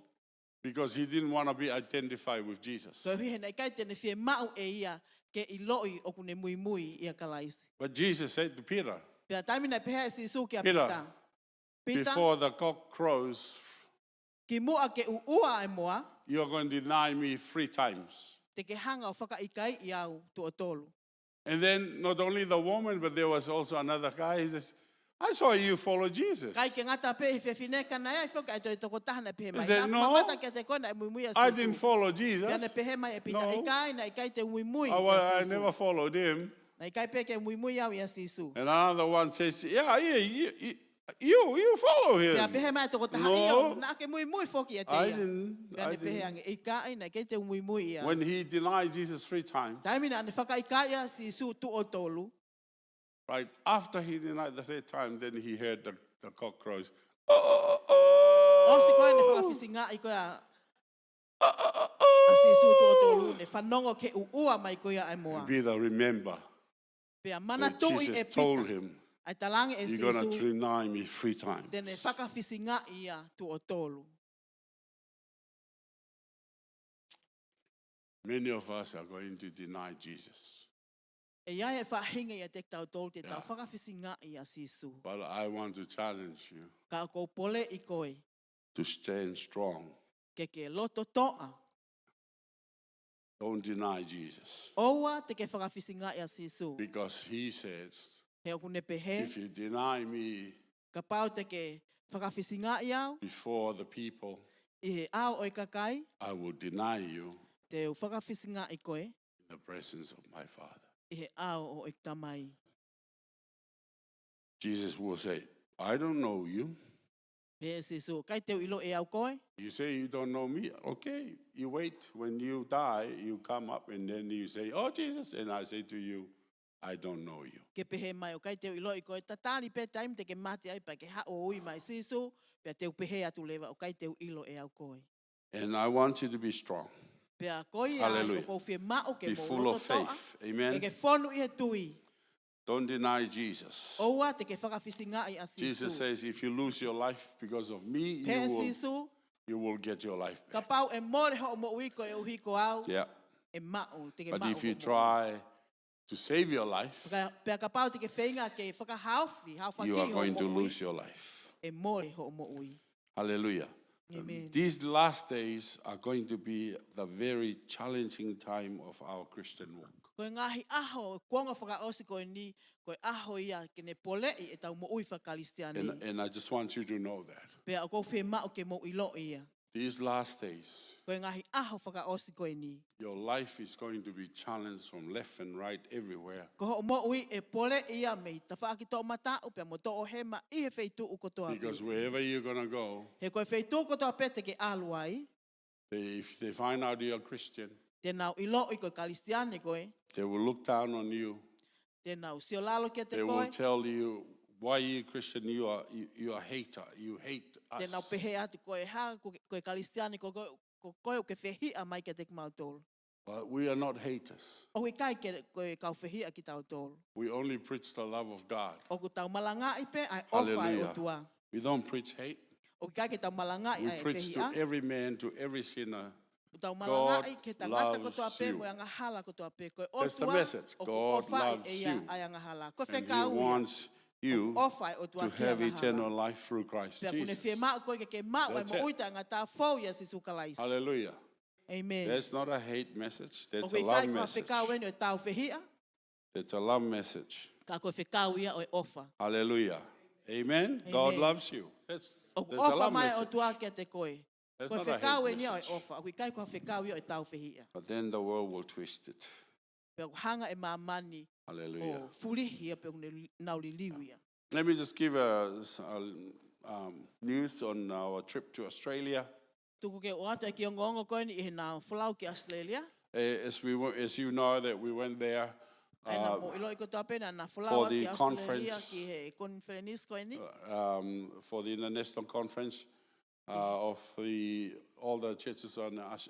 Speaker 5: because he didn't want to be identified with Jesus.
Speaker 6: Ko hihe na kai tene fie mau e ia ke i loi o kune mui mui ia kalaisi.
Speaker 5: But Jesus said to Peter,
Speaker 6: Pea taimi na pehe e sisu kia
Speaker 5: Peter,
Speaker 6: pita. Pita,
Speaker 5: before the cock crows,
Speaker 6: ki mua ke ua e moa,
Speaker 5: you're going to deny me 3 times.
Speaker 6: te ke hanga o whaka ikai i au tu o tolu.
Speaker 5: And then not only the woman, but there was also another guy. He says, "I saw you follow Jesus."
Speaker 6: Kai ke ngata pe he whiwhine ka na ia i whaka e toi toko taha na pehe mai.
Speaker 5: said,
Speaker 6: Na
Speaker 5: "No,
Speaker 6: mamata ke te koe na e mui mui a
Speaker 5: I didn't
Speaker 6: sisu.
Speaker 5: follow
Speaker 6: Pea
Speaker 5: Jesus.
Speaker 6: na pehe mai e pita
Speaker 5: No.
Speaker 6: ikai na ikai te mui mui
Speaker 5: I
Speaker 6: ia
Speaker 5: never
Speaker 6: sisu.
Speaker 5: followed him.
Speaker 6: Na ikai pe ke mui mui au ia sisu.
Speaker 5: And another one says, "Yeah, you follow
Speaker 6: Pea
Speaker 5: him."
Speaker 6: pehe mai toko taha
Speaker 5: No.
Speaker 6: iyo, na ke mui mui whoki e te
Speaker 5: I
Speaker 6: ia.
Speaker 5: didn't.
Speaker 6: Pea
Speaker 5: I
Speaker 6: ne pehe
Speaker 5: didn't.
Speaker 6: ange ikai na ke te mui mui ia.
Speaker 5: When he denied Jesus 3 times,
Speaker 6: Taimi na ane whaka ikai ia sisu tu o tolu.
Speaker 5: right after he denied the 3rd time, then he heard the cock crows. Oh,
Speaker 6: O si koe ne whakawhisinga i koe a sisu tu o tolu ne whanongo ke ua mai koe a moa.
Speaker 5: Peter, remember
Speaker 6: Pea mana
Speaker 5: that
Speaker 6: tui e
Speaker 5: Jesus told
Speaker 6: pita.
Speaker 5: him,
Speaker 6: Ai talange e
Speaker 5: "You're going to
Speaker 6: sisu
Speaker 5: deny me 3 times."
Speaker 6: tene whakawhisinga ia tu o tolu.
Speaker 5: Many of us are going to deny Jesus.
Speaker 6: E ia e whahinga ia te tau tolu te tau
Speaker 5: Yeah.
Speaker 6: whakawhisinga ia sisu.
Speaker 5: But I want to challenge you
Speaker 6: Ka kou pole i koe
Speaker 5: to stand strong.
Speaker 6: ke loto toa.
Speaker 5: Don't deny Jesus.
Speaker 6: Oua te ke whakawhisinga ia sisu.
Speaker 5: Because he says,
Speaker 6: He oku ne pehe,
Speaker 5: if you deny me
Speaker 6: ka pau te ke whakawhisinga iau,
Speaker 5: before the people,
Speaker 6: i he ao o i kakai,
Speaker 5: I will deny you
Speaker 6: te whakawhisinga i koe,
Speaker 5: in the presence of my Father.
Speaker 6: i he ao o i tamai.
Speaker 5: Jesus will say, I don't know you.
Speaker 6: Pe se so kai teu ilo e au koe.
Speaker 5: You say you don't know me. Okay, you wait. When you die, you come up and then you say, oh, Jesus. And I say to you, I don't know you.
Speaker 6: Ke pehe mai o kai teu ilo i koe. Tatari pe taim te ke mate ai pa ke ha o ui mai se so. Pe teu pehe atu lewa o kai teu ilo e au koe.
Speaker 5: And I want you to be strong.
Speaker 6: Pe a koe ai
Speaker 5: Hallelujah.
Speaker 6: ko fie mao ke
Speaker 5: Be
Speaker 6: mo
Speaker 5: full
Speaker 6: roto
Speaker 5: of
Speaker 6: toa.
Speaker 5: faith.
Speaker 6: E
Speaker 5: Amen.
Speaker 6: ke whonu i he tui.
Speaker 5: Don't deny Jesus.
Speaker 6: Oua te ke whakawhisinga i a sisu.
Speaker 5: Jesus says, if you lose your life because of me,
Speaker 6: Pe sisu.
Speaker 5: you will get your life
Speaker 6: Ka
Speaker 5: back.
Speaker 6: pau e more ho mo ui ko e uhi ko au.
Speaker 5: Yeah.
Speaker 6: E mao te ke
Speaker 5: But
Speaker 6: mao.
Speaker 5: if you
Speaker 6: ho mo.
Speaker 5: try to save your life,
Speaker 6: Pe ka pau te ke whenga ke whakahauwhi. Hauwhaki
Speaker 5: you are
Speaker 6: ho
Speaker 5: going
Speaker 6: mo
Speaker 5: to
Speaker 6: ui.
Speaker 5: lose your life.
Speaker 6: E more ho mo ui.
Speaker 5: Hallelujah.
Speaker 6: Amen.
Speaker 5: These last days are going to be the very challenging time of our Christian walk.
Speaker 6: Koe ngahi aho, kuanga whakaosi koe ni, koe aho ia ke ne pole i e tau mo ui whakalistiani.
Speaker 5: And I just want you to know that.
Speaker 6: Pea o kou whi mao ke mo ilo ia.
Speaker 5: These last days,
Speaker 6: Koe ngahi aho whakaosi koe ni.
Speaker 5: your life is going to be challenged from left and right everywhere.
Speaker 6: Ko ho mo ui e pole ia mei, ta whaaki tō mata u pea mo tō o hema i he wheitu u kotoa pe.
Speaker 5: Because wherever you're going to go,
Speaker 6: He koe wheitu kotoa pe te ke aluai,
Speaker 5: if they find out you're a Christian,
Speaker 6: te nau ilo i koe kalistiani koe,
Speaker 5: they will look down on you.
Speaker 6: te nau sio lalo ke te
Speaker 5: They
Speaker 6: koe,
Speaker 5: will tell you, why are you Christian? You are a hater. You hate
Speaker 6: te nau
Speaker 5: us.
Speaker 6: pehe atu koe ha, koe kalistiani koe o ke whehi a mai ke te kumau tōru.
Speaker 5: But we are not haters.
Speaker 6: O i kai ke koe kau whehi a ki tau tōru.
Speaker 5: We only preach the love of God.
Speaker 6: O ku tau malanga i pe ai ofa ai o
Speaker 5: Hallelujah.
Speaker 6: tua.
Speaker 5: We don't preach hate.
Speaker 6: O kai ke tau malanga i
Speaker 5: We
Speaker 6: ai
Speaker 5: preach
Speaker 6: whehi
Speaker 5: to
Speaker 6: a.
Speaker 5: every man, to every sinner.
Speaker 6: O tau malanga i
Speaker 5: God
Speaker 6: ke tangata
Speaker 5: loves
Speaker 6: kotoa pe,
Speaker 5: you.
Speaker 6: mo anga hala kotoa pe. Koe
Speaker 5: That's the
Speaker 6: otua,
Speaker 5: message.
Speaker 6: o ku
Speaker 5: God
Speaker 6: ofa i
Speaker 5: loves
Speaker 6: e ia
Speaker 5: you.
Speaker 6: ai anga hala. Koe
Speaker 5: And He
Speaker 6: whekau ia.
Speaker 5: wants you
Speaker 6: Ofa ai o tua
Speaker 5: to
Speaker 6: ki
Speaker 5: have
Speaker 6: anga
Speaker 5: eternal
Speaker 6: hala.
Speaker 5: life through Christ
Speaker 6: Pea kune
Speaker 5: Jesus.
Speaker 6: whie mao koe ke mao ai
Speaker 5: That's
Speaker 6: mo
Speaker 5: it.
Speaker 6: uita anga tā fau ia sisu kalais.
Speaker 5: Hallelujah.
Speaker 6: Amen.
Speaker 5: That's not a hate message.
Speaker 6: O
Speaker 5: That's a
Speaker 6: kui
Speaker 5: love
Speaker 6: kai kua
Speaker 5: message.
Speaker 6: whekau eni o tau whehia,
Speaker 5: That's a love message.
Speaker 6: ka koe whekau ia o e ofa.
Speaker 5: Hallelujah. Amen. God
Speaker 6: Amen.
Speaker 5: loves you. That's
Speaker 6: O
Speaker 5: a
Speaker 6: ofa
Speaker 5: love
Speaker 6: mai o
Speaker 5: message.
Speaker 6: tua kia te koe.
Speaker 5: That's
Speaker 6: Koe
Speaker 5: not a
Speaker 6: whekau
Speaker 5: hate
Speaker 6: eni o e
Speaker 5: message.
Speaker 6: ofa. O kui kai kua whekau ia o e tau whehia.
Speaker 5: But then the world will twist it.
Speaker 6: Pea ku hanga e mamani
Speaker 5: Hallelujah.
Speaker 6: o furihi ia pe kune nauli liwia.
Speaker 5: Let me just give a news on our trip to Australia.
Speaker 6: Tuku ke o ata e ki o ngongo koe ni i he nā whalau ki Australia.
Speaker 5: As you know that we went there
Speaker 6: Ai nā mo ilo i kotoa pena nā
Speaker 5: for
Speaker 6: whalau
Speaker 5: the
Speaker 6: ki Australia
Speaker 5: conference,
Speaker 6: ki he konferenis koe ni.
Speaker 5: for the international conference of all the churches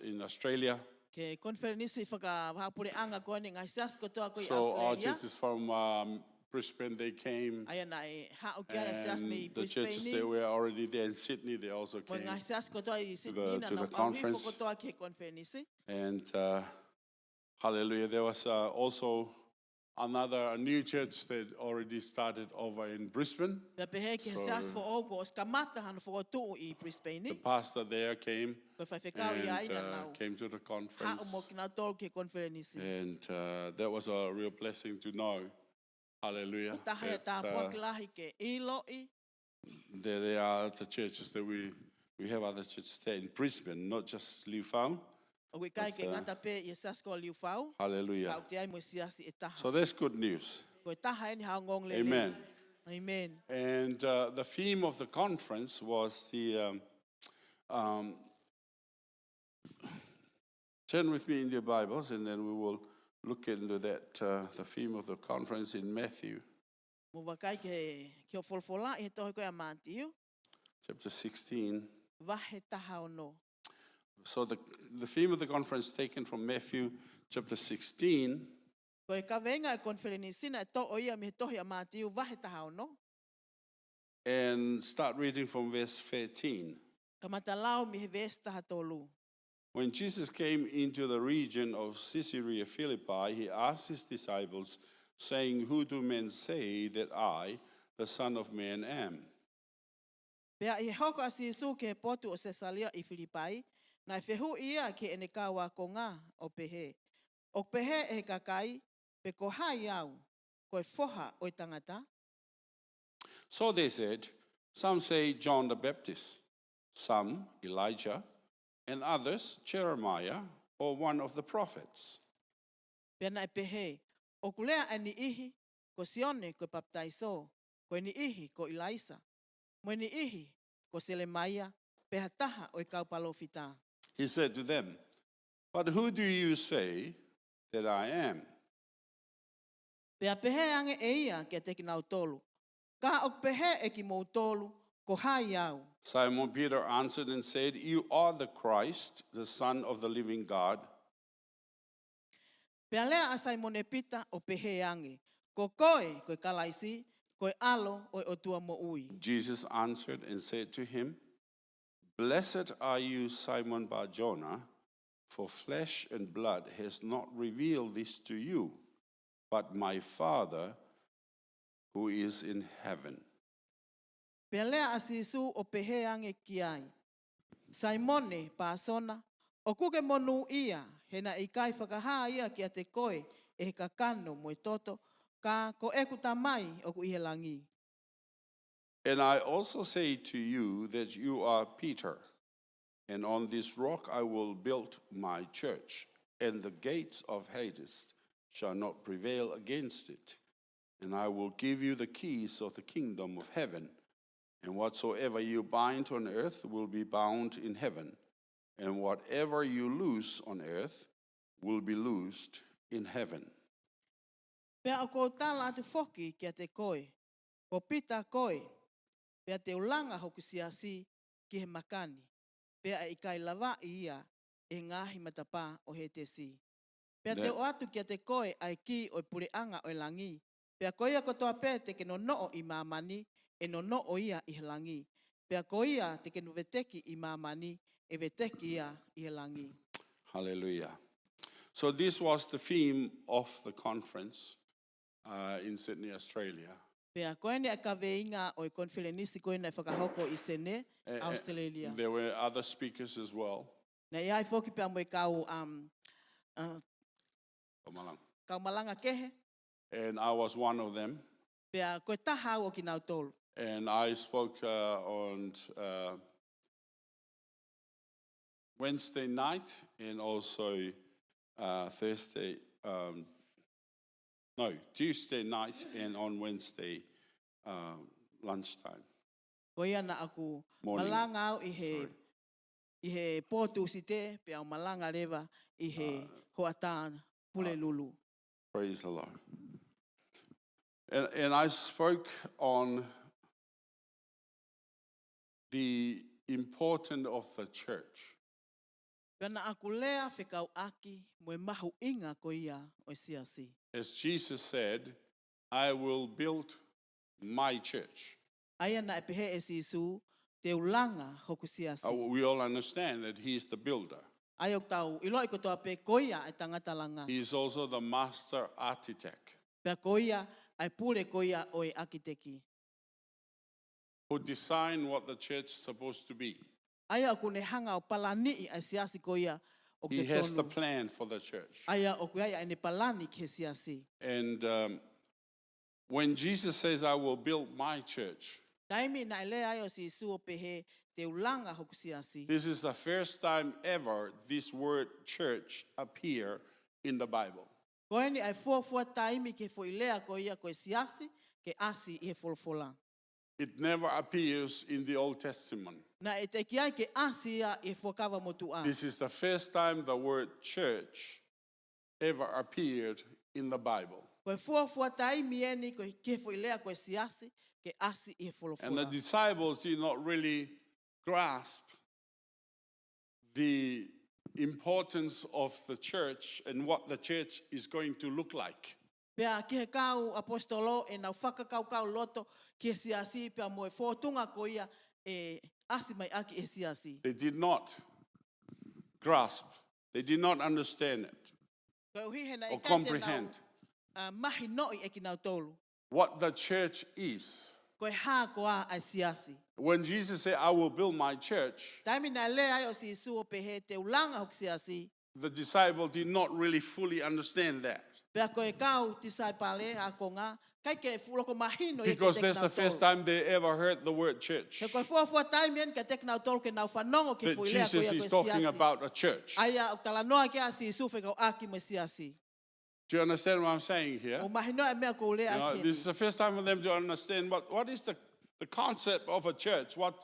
Speaker 5: in Australia.
Speaker 6: Ke konferenis i whakahapure anga koe ni ngai sias kotoa koe i
Speaker 5: So our
Speaker 6: Australia.
Speaker 5: churches from Brisbane, they came,
Speaker 6: Ai ana e hao ki ai sias me i
Speaker 5: and the churches
Speaker 6: Brisbane
Speaker 5: that
Speaker 6: ni.
Speaker 5: were already there in Sydney, they also
Speaker 6: Mo
Speaker 5: came.
Speaker 6: ngai sias kotoa i Sydney na
Speaker 5: to the
Speaker 6: nā
Speaker 5: conference.
Speaker 6: mawhifo kotoa ki he konferenisi.
Speaker 5: And hallelujah, there was also a new church that already started over in Brisbane.
Speaker 6: Pea pehe ke he
Speaker 5: So-
Speaker 6: sias fo ogo o skamata hana fo tuu i Brisbane
Speaker 5: The
Speaker 6: ni.
Speaker 5: pastor there came
Speaker 6: Koe whai whekau i ai
Speaker 5: and
Speaker 6: na nau.
Speaker 5: came to the
Speaker 6: Hao mo
Speaker 5: conference.
Speaker 6: ki nā tōru ki he konferenisi.
Speaker 5: And that was a real blessing to know. Hallelujah.
Speaker 6: Taha e tā
Speaker 5: That,
Speaker 6: puakilahi ke ilo i.
Speaker 5: there are other churches that we have other churches there in Brisbane, not just Liu Fang.
Speaker 6: O kui kai ke
Speaker 5: But,
Speaker 6: ngata pe i sias ko liu whau.
Speaker 5: Hallelujah.
Speaker 6: Kau te ai mo siasi e taha.
Speaker 5: So that's good news.
Speaker 6: Koe taha e ni hao ngong lele.
Speaker 5: Amen.
Speaker 6: Amen.
Speaker 5: And the theme of the conference was turn with me in your Bibles, and then we will look into that, the theme of the conference in Matthew
Speaker 6: Mo wakai ke o folfola i he tohe koe a Mātiu.
Speaker 5: chapter 16.
Speaker 6: Wahe taha o no.
Speaker 5: So the theme of the conference taken from Matthew chapter 16,
Speaker 6: Koe ka venga e konferenisina e to o ia mi he tohe a Mātiu. Wahe taha o no.
Speaker 5: and start reading from verse 13.
Speaker 6: Ka matalau mi he ves taha tolu.
Speaker 5: When Jesus came into the region of Caesarea Philippi, he asked his disciples, saying, "Who do men say that I, the Son of Man, am?"
Speaker 6: Pea i hoko a Sisu ke he potu o Cesalia i Filipai, na e whehu ia ke ene kawa ko ngā o pehe. O pehe e he kakai, pe ko hai au, ko e foha o i tangata.
Speaker 5: So they said, "Some say John the Baptist, some Elijah, and others Jeremiah or one of the prophets."
Speaker 6: Pea na e pehe, o kulea ani ihi, ko sione ko e baptaiso, koe ni ihi ko Ilaisa. Moe ni ihi ko Selemaia, peha taha o kaupalo fita.
Speaker 5: He said to them, "But who do you say that I am?"
Speaker 6: Pea pehe ange e ia kia te kinau tolu. Ka o pehe e ki mou tolu, ko hai au.
Speaker 5: Simon Peter answered and said, "You are the Christ, the Son of the living God."
Speaker 6: Pea lea a Simone Pita o pehe ange. Ko koe kalaisi, koe alo o otua mo ui.
Speaker 5: Jesus answered and said to him, "Blessed are you, Simon Bar-Jonah, for flesh and blood has not revealed this to you, but my Father who is in heaven."
Speaker 6: Pea lea a Sisu o pehe ange kiai. Simone Pasona, o kuke monu ia, hena i kai whakaha ia kia te koe e he kakano mo toto, ka ko e kutamai o ku ihelangi.
Speaker 5: And I also say to you that you are Peter, and on this rock I will build my church, and the gates of Hades shall not prevail against it. And I will give you the keys of the kingdom of heaven, and whatsoever you bind on earth will be bound in heaven, and whatever you loose on earth will be loosed in heaven.
Speaker 6: Pea o ko tala atu foki kia te koe, ko pita koe, pea te ulanga hoku siasi ki he makani, pea i kai lava ia e ngahi matapa o he te si. Pea te o atu kia te koe ai ki o pureanga o langi, pea koia kotoa pe te ke no i mamani, e no o ia i he langi. Pea koia te ke nuveteki i mamani, e veteki ia i he langi.
Speaker 5: Hallelujah. So this was the theme of the conference in Sydney, Australia.
Speaker 6: Pea koe ne a ka veinga o i konferenisi koe na whakahoko i Sene, Australia.
Speaker 5: There were other speakers as well.
Speaker 6: Na iai foki pea mo i kau malanga kehe,
Speaker 5: And I was one of them.
Speaker 6: pea koe taha au o ki nau tolu.
Speaker 5: And I spoke on Wednesday night and also Tuesday night and on Wednesday lunchtime.
Speaker 6: Koia na aku
Speaker 5: Morning.
Speaker 6: malanga au i he pōtu si te, pea o malanga rewa i he hoata pule lulu.
Speaker 5: Praise the Lord. And I spoke on the importance of the church.
Speaker 6: Pea na aku lea whekau aki mo e mahu inga koia o siasi.
Speaker 5: As Jesus said, "I will build my church."
Speaker 6: Aia na e pehe e sisu te ulanga hoku siasi.
Speaker 5: We all understand that He is the builder.
Speaker 6: Ai o tau, ilo i kotoa pe koia e tangata langa.
Speaker 5: He is also the master architect
Speaker 6: Pea koia ai pule koia o e akiteki.
Speaker 5: who designed what the church is supposed to be.
Speaker 6: Aia o kune hanga o palani ai siasi koia o
Speaker 5: He
Speaker 6: ke
Speaker 5: has the
Speaker 6: tonu.
Speaker 5: plan for the church.
Speaker 6: Aia o kuia ene palani ke siasi.
Speaker 5: And when Jesus says, "I will build my church,"
Speaker 6: Taimi na ele ai o si su o pehe te ulanga hoku siasi.
Speaker 5: this is the first time ever this word church appear in the Bible.
Speaker 6: Koe ni ai fuafua taimi ke fo ilea koia koe siasi ke asi i he folfola.
Speaker 5: It never appears in the Old Testament.
Speaker 6: Na e te kiai ke asi ia i fokawa motu a.
Speaker 5: This is the first time the word church ever appeared in the Bible.
Speaker 6: Koe fuafua taimi eni koe ke fo ilea koe siasi ke asi i he
Speaker 5: And the
Speaker 6: folfola.
Speaker 5: disciples did not really grasp the importance of the church and what the church is going to look like.
Speaker 6: Pea ki he kau apostolo e nau whakakau loto ki he siasi pea mo e fōtunga koia e asi mai aki e siasi.
Speaker 5: They did not grasp, they did not understand it
Speaker 6: Koe uhi he na e
Speaker 5: or
Speaker 6: kai te
Speaker 5: comprehend
Speaker 6: nau mahi noi e ki nau tolu.
Speaker 5: what the church is.
Speaker 6: Koe hā koa ai siasi.
Speaker 5: When Jesus said, "I will build my church,"
Speaker 6: Taimi na le ai o si isu o pehe te ulanga hok siasi.
Speaker 5: the disciple did not really fully understand that.
Speaker 6: Pea koe kau tisai pale a konga, kai ke fuloko mahino i
Speaker 5: Because
Speaker 6: ke
Speaker 5: that's the first time they ever heard the word church.
Speaker 6: He koe fuafua taimi en ke tek nau tolu ke nau whanongo ke
Speaker 5: That
Speaker 6: fuilea
Speaker 5: Jesus
Speaker 6: koia
Speaker 5: is
Speaker 6: koe
Speaker 5: talking
Speaker 6: siasi.
Speaker 5: about a church.
Speaker 6: Aia o tala noa ke a si isu whekau aki mo siasi.
Speaker 5: Do you understand what I'm saying here?
Speaker 6: O mahino e mea ko le
Speaker 5: You know,
Speaker 6: a
Speaker 5: this is the first time for them to understand what is the concept of a church, what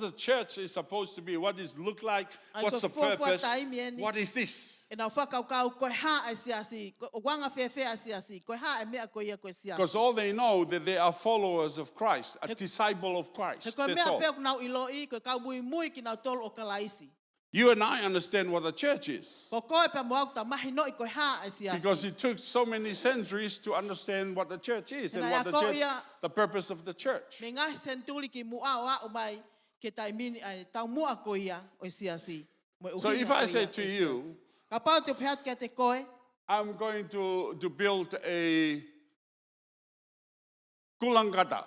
Speaker 5: a church is supposed to be, what does it look like,
Speaker 6: Ai
Speaker 5: what's the
Speaker 6: ko fua
Speaker 5: purpose,
Speaker 6: taimi ni.
Speaker 5: what is this?
Speaker 6: E nau whakaukau koe ha e siasi, o wanga whewhe a siasi, koe ha e mea koe ia koe siasi.
Speaker 5: Because all they know that they are followers of Christ, a disciple of
Speaker 6: He
Speaker 5: Christ.
Speaker 6: koe
Speaker 5: That's
Speaker 6: mea
Speaker 5: all.
Speaker 6: peo nau ilo I, koe kau mui mui ki nau tolu o kalaisi.
Speaker 5: You and I understand what a church is.
Speaker 6: Ko koe pe moau ta mahino I koe ha e siasi.
Speaker 5: Because it took so many centuries to understand what the church is and
Speaker 6: Na
Speaker 5: what
Speaker 6: ia
Speaker 5: the
Speaker 6: ko
Speaker 5: church,
Speaker 6: ia-
Speaker 5: the purpose of the church.
Speaker 6: Me ngahi sentuli ki mua o mai, ke taimini ai tau mua ko ia o siasi. Mo
Speaker 5: So
Speaker 6: uhinga
Speaker 5: if
Speaker 6: ko
Speaker 5: I
Speaker 6: ia
Speaker 5: say
Speaker 6: o
Speaker 5: to
Speaker 6: siasi.
Speaker 5: you,
Speaker 6: Ka pau te pehat ke te koe,
Speaker 5: I'm going to build a kulangata.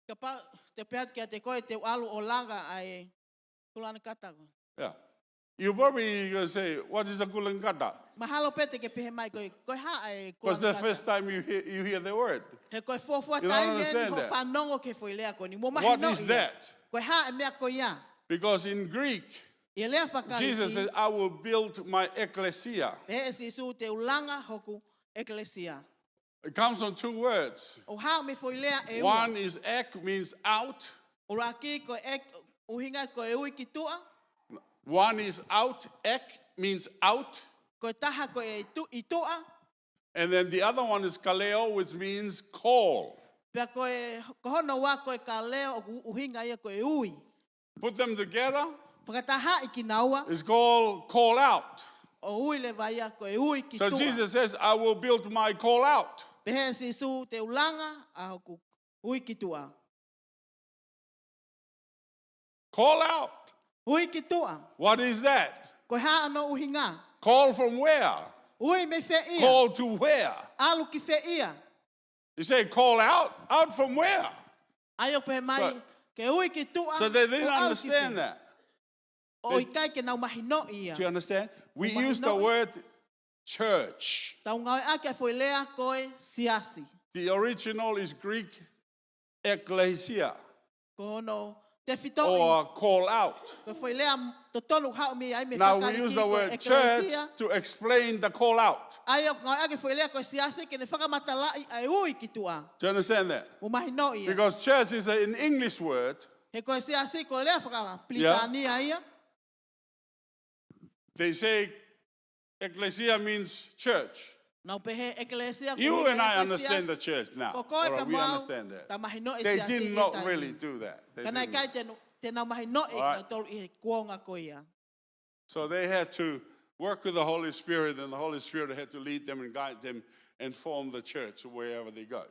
Speaker 6: ka pau te pehat ke te koe te alu o langa ai kulana kata ko.
Speaker 5: Yeah. You probably going to say, what is a kulangata?
Speaker 6: Mahalo pete ke pehe mai koe, koe ha ai
Speaker 5: Because the
Speaker 6: kulana
Speaker 5: first
Speaker 6: kata.
Speaker 5: time you hear the word.
Speaker 6: He koe fofua
Speaker 5: You don't
Speaker 6: taimi
Speaker 5: understand
Speaker 6: ho
Speaker 5: that.
Speaker 6: whanongo ke foilea ko ni. Mo
Speaker 5: What
Speaker 6: mahino
Speaker 5: is
Speaker 6: ia.
Speaker 5: that?
Speaker 6: Koe ha e mea ko ia.
Speaker 5: Because in Greek,
Speaker 6: Ia lea whakariki.
Speaker 5: Jesus said, I will build my ecclesia.
Speaker 6: Pehe e sisu te ulanga hoku eklesia.
Speaker 5: It comes from two words.
Speaker 6: O hao me foilea e ua.
Speaker 5: One is ek, means out.
Speaker 6: O raki ko ek uhinga ko e ui ki tua.
Speaker 5: One is out. Ek means out.
Speaker 6: Ko e taha ko e i tua.
Speaker 5: And then the other one is kaleo, which means call.
Speaker 6: Pea ko e kohono wa ko e ka leo o uhinga ia ko e ui.
Speaker 5: Put them together,
Speaker 6: Whakataha I ki naua.
Speaker 5: it's called call out.
Speaker 6: O ui le vai ko e ui ki
Speaker 5: So
Speaker 6: tua.
Speaker 5: Jesus says, I will build my call out.
Speaker 6: Pehe e sisu te ulanga a hoku ui ki tua.
Speaker 5: Call out.
Speaker 6: Ui ki tua.
Speaker 5: What is that?
Speaker 6: Ko ha ano uhinga.
Speaker 5: Call from where?
Speaker 6: Ui me fe ia.
Speaker 5: Call to where?
Speaker 6: Alu ki fe ia.
Speaker 5: You say call out? Out from where?
Speaker 6: Ayo pe mai
Speaker 5: So-
Speaker 6: ke ui ki tua.
Speaker 5: So they didn't
Speaker 6: o alu ki
Speaker 5: understand
Speaker 6: fe.
Speaker 5: that.
Speaker 6: O i kai ke nau mahino ia.
Speaker 5: Do you understand? We
Speaker 6: Umahino
Speaker 5: use the
Speaker 6: i-
Speaker 5: word church.
Speaker 6: Tau ngau e ake foilea koe siasi.
Speaker 5: The original is Greek ecclesia
Speaker 6: Ko hono te fito
Speaker 5: or call out.
Speaker 6: ko foilea to tolu hao mi ai me
Speaker 5: Now we
Speaker 6: whakariki
Speaker 5: use the
Speaker 6: ko
Speaker 5: word church
Speaker 6: eklesia.
Speaker 5: to explain the call out.
Speaker 6: Ai o ngau e ake foilea koe siasi ke ne whakamatala ai ui ki tua.
Speaker 5: Do you understand that?
Speaker 6: O mahino ia.
Speaker 5: Because church is an English word.
Speaker 6: He koe siasi ko lea whakamaplikania ia.
Speaker 5: They say ecclesia means church.
Speaker 6: Nau pehe eklesia.
Speaker 5: You and I understand the church now.
Speaker 6: Ko koe
Speaker 5: All
Speaker 6: pe
Speaker 5: right, we
Speaker 6: mau
Speaker 5: understand that.
Speaker 6: ta mahino e
Speaker 5: They
Speaker 6: siasi
Speaker 5: did
Speaker 6: e
Speaker 5: not
Speaker 6: tai
Speaker 5: really
Speaker 6: ni.
Speaker 5: do that. They
Speaker 6: Kana
Speaker 5: didn't.
Speaker 6: kai te nau mahino e
Speaker 5: Alright.
Speaker 6: na tolu i he kuonga ko ia.
Speaker 5: So they had to work with the Holy Spirit, and the Holy Spirit had to lead them and guide them and form the church wherever they go.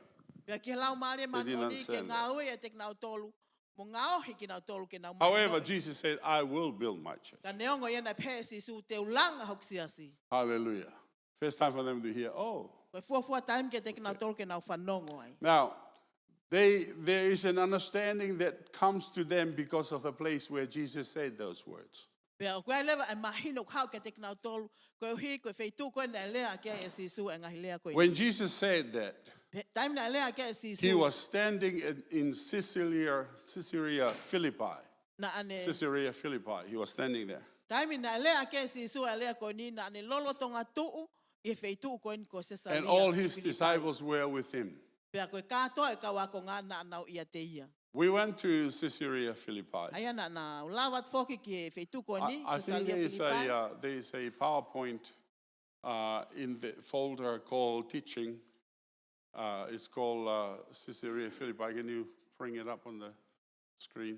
Speaker 6: Pea ki lau maare
Speaker 5: didn't
Speaker 6: manoni ke
Speaker 5: understand that.
Speaker 6: ngau e te nau tolu. Mo ngau hi ki nau tolu ke nau
Speaker 5: However,
Speaker 6: mahino.
Speaker 5: Jesus said, I will build my church.
Speaker 6: Ka neongo ia na pehe sisu te ulanga hok siasi.
Speaker 5: Hallelujah. First time for them to hear, oh.
Speaker 6: Koe fuafua taim ke te nau tolu ke nau whanongo ai.
Speaker 5: Now, there is an understanding that comes to them because of the place where Jesus said those words.
Speaker 6: Pea o koe lewa e mahino hao ke te nau tolu. Koe uhi, koe feitu, koe na lea ke e sisu e ngahi lea koe.
Speaker 5: When Jesus said that,
Speaker 6: Taim na lea ke e sisu.
Speaker 5: he was standing in Caesarea Philippi.
Speaker 6: Na ane.
Speaker 5: Caesarea Philippi. He was standing there.
Speaker 6: Taimi na lea ke sisu e lea koe ni na ane lolo tonga tuu I feitu koe ni ko Cesaria.
Speaker 5: And all his
Speaker 6: Filipai.
Speaker 5: disciples were with him.
Speaker 6: Pea koe katoa e kawa ko ngā na anau ia te ia.
Speaker 5: We went to Caesarea Philippi.
Speaker 6: Aia na ulawat foki ki e feitu koe ni
Speaker 5: I think
Speaker 6: Cesaria Filipai.
Speaker 5: there is a PowerPoint in the folder called Teaching. It's called Caesarea Philippi. Can you bring it up on the screen?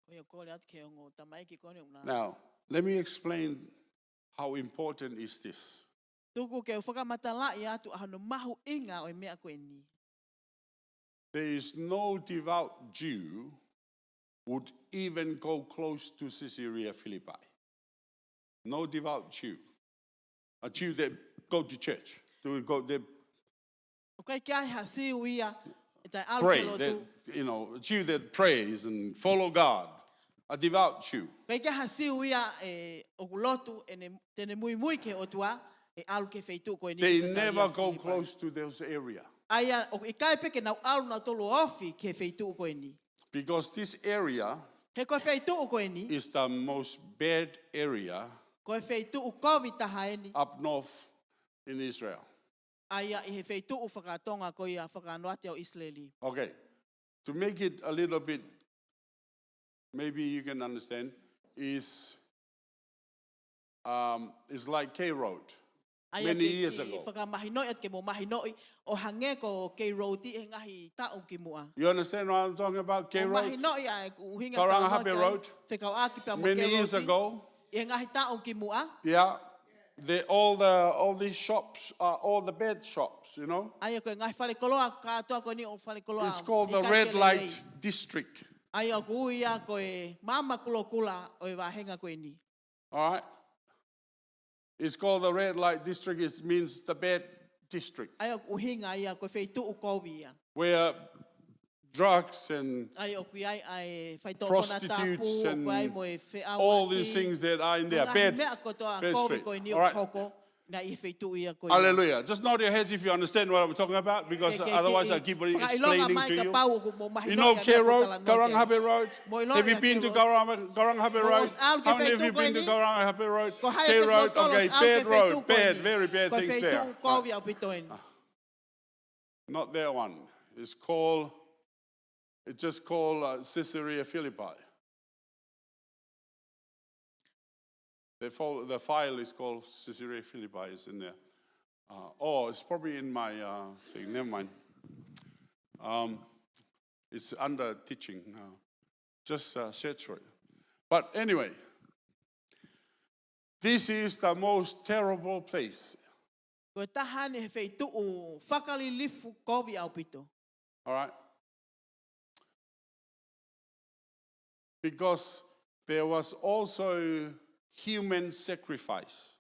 Speaker 6: Koe o kore atu ke o ngō tamai ki kone una.
Speaker 5: Now, let me explain how important is this.
Speaker 6: Tuku ke o whakamatala I atu ahano mahu inga o e mea koe ni.
Speaker 5: There is no devout Jew would even go close to Caesarea Philippi. No devout Jew. A Jew that go to church. They
Speaker 6: O kai kia hasi uia e tai alu
Speaker 5: pray.
Speaker 6: ke lo
Speaker 5: That,
Speaker 6: tu.
Speaker 5: a Jew that prays and follow God. A devout Jew.
Speaker 6: Kai kia hasi uia e o kulotu e ne tene mui mui ke o tua e alu ke feitu koe ni
Speaker 5: They
Speaker 6: Cesaria
Speaker 5: never go
Speaker 6: Filipai.
Speaker 5: close to those areas.
Speaker 6: Aia o i kai peke nau alu na tolu ofi ke feitu koe ni.
Speaker 5: Because this area
Speaker 6: He koe feitu koe ni.
Speaker 5: is the most bad area
Speaker 6: Ko e wheitu u kovi tahaeni.
Speaker 5: up north in Israel.
Speaker 6: Aia i he wheitu u whakatonga ko ia whakanoate o Israeli.
Speaker 5: Okay, to make it a little bit, maybe you can understand, is like K Road.
Speaker 6: Aia
Speaker 5: Many
Speaker 6: ke
Speaker 5: years
Speaker 6: ki
Speaker 5: ago.
Speaker 6: whakamahinoi at ke mo mahinoi o hange ko kei roti e ngahi tau ki mua.
Speaker 5: You understand what I'm talking about? K
Speaker 6: O
Speaker 5: Road?
Speaker 6: mahinoi ai ku uhinga
Speaker 5: Karangahape Road.
Speaker 6: Whekau aki pia mo
Speaker 5: Many
Speaker 6: kei
Speaker 5: years
Speaker 6: roti.
Speaker 5: ago,
Speaker 6: E ngahi tau ki mua.
Speaker 5: yeah, all these shops are all the bed shops, you know.
Speaker 6: Aia ko ngahi whale koloa katoa ko ni o whale koloa.
Speaker 5: It's called
Speaker 6: i
Speaker 5: the
Speaker 6: kai
Speaker 5: Red
Speaker 6: ke lelei.
Speaker 5: Light District.
Speaker 6: Aia ku uia ko e mama kulo kula o e wahenga ko e ni.
Speaker 5: All right. It's called the Red Light District. It means the bed district,
Speaker 6: Aia ku uhinga aia ko wheitu u kovi ia.
Speaker 5: where drugs and
Speaker 6: Aia o kui ai whaitokona
Speaker 5: prostitutes
Speaker 6: tapu o
Speaker 5: and
Speaker 6: kui ai mo e wheaua
Speaker 5: all these things that are in there. Bed
Speaker 6: Kovi ko e ni o
Speaker 5: All right.
Speaker 6: koko. Na i wheitu ia ko ia.
Speaker 5: Hallelujah. Just nod your heads if you understand what I'm talking about, because otherwise I keep explaining to you. You know K Road, Karangahape Road? Have you been to Karangahape Road? How many of you been to Karangahape Road? K Road, okay, Bed Road, Bed, very bad things there. Right. Not that one. It's just called Caesarea Philippi. The file is called Caesarea Philippi, is in there. It's probably in my thing. Never mind. It's under teaching now. Just search for it. But anyway, this is the most terrible place.
Speaker 6: Ko tahane he wheitu o whakalilifu kovi au pito.
Speaker 5: All right? Because there was also human sacrifice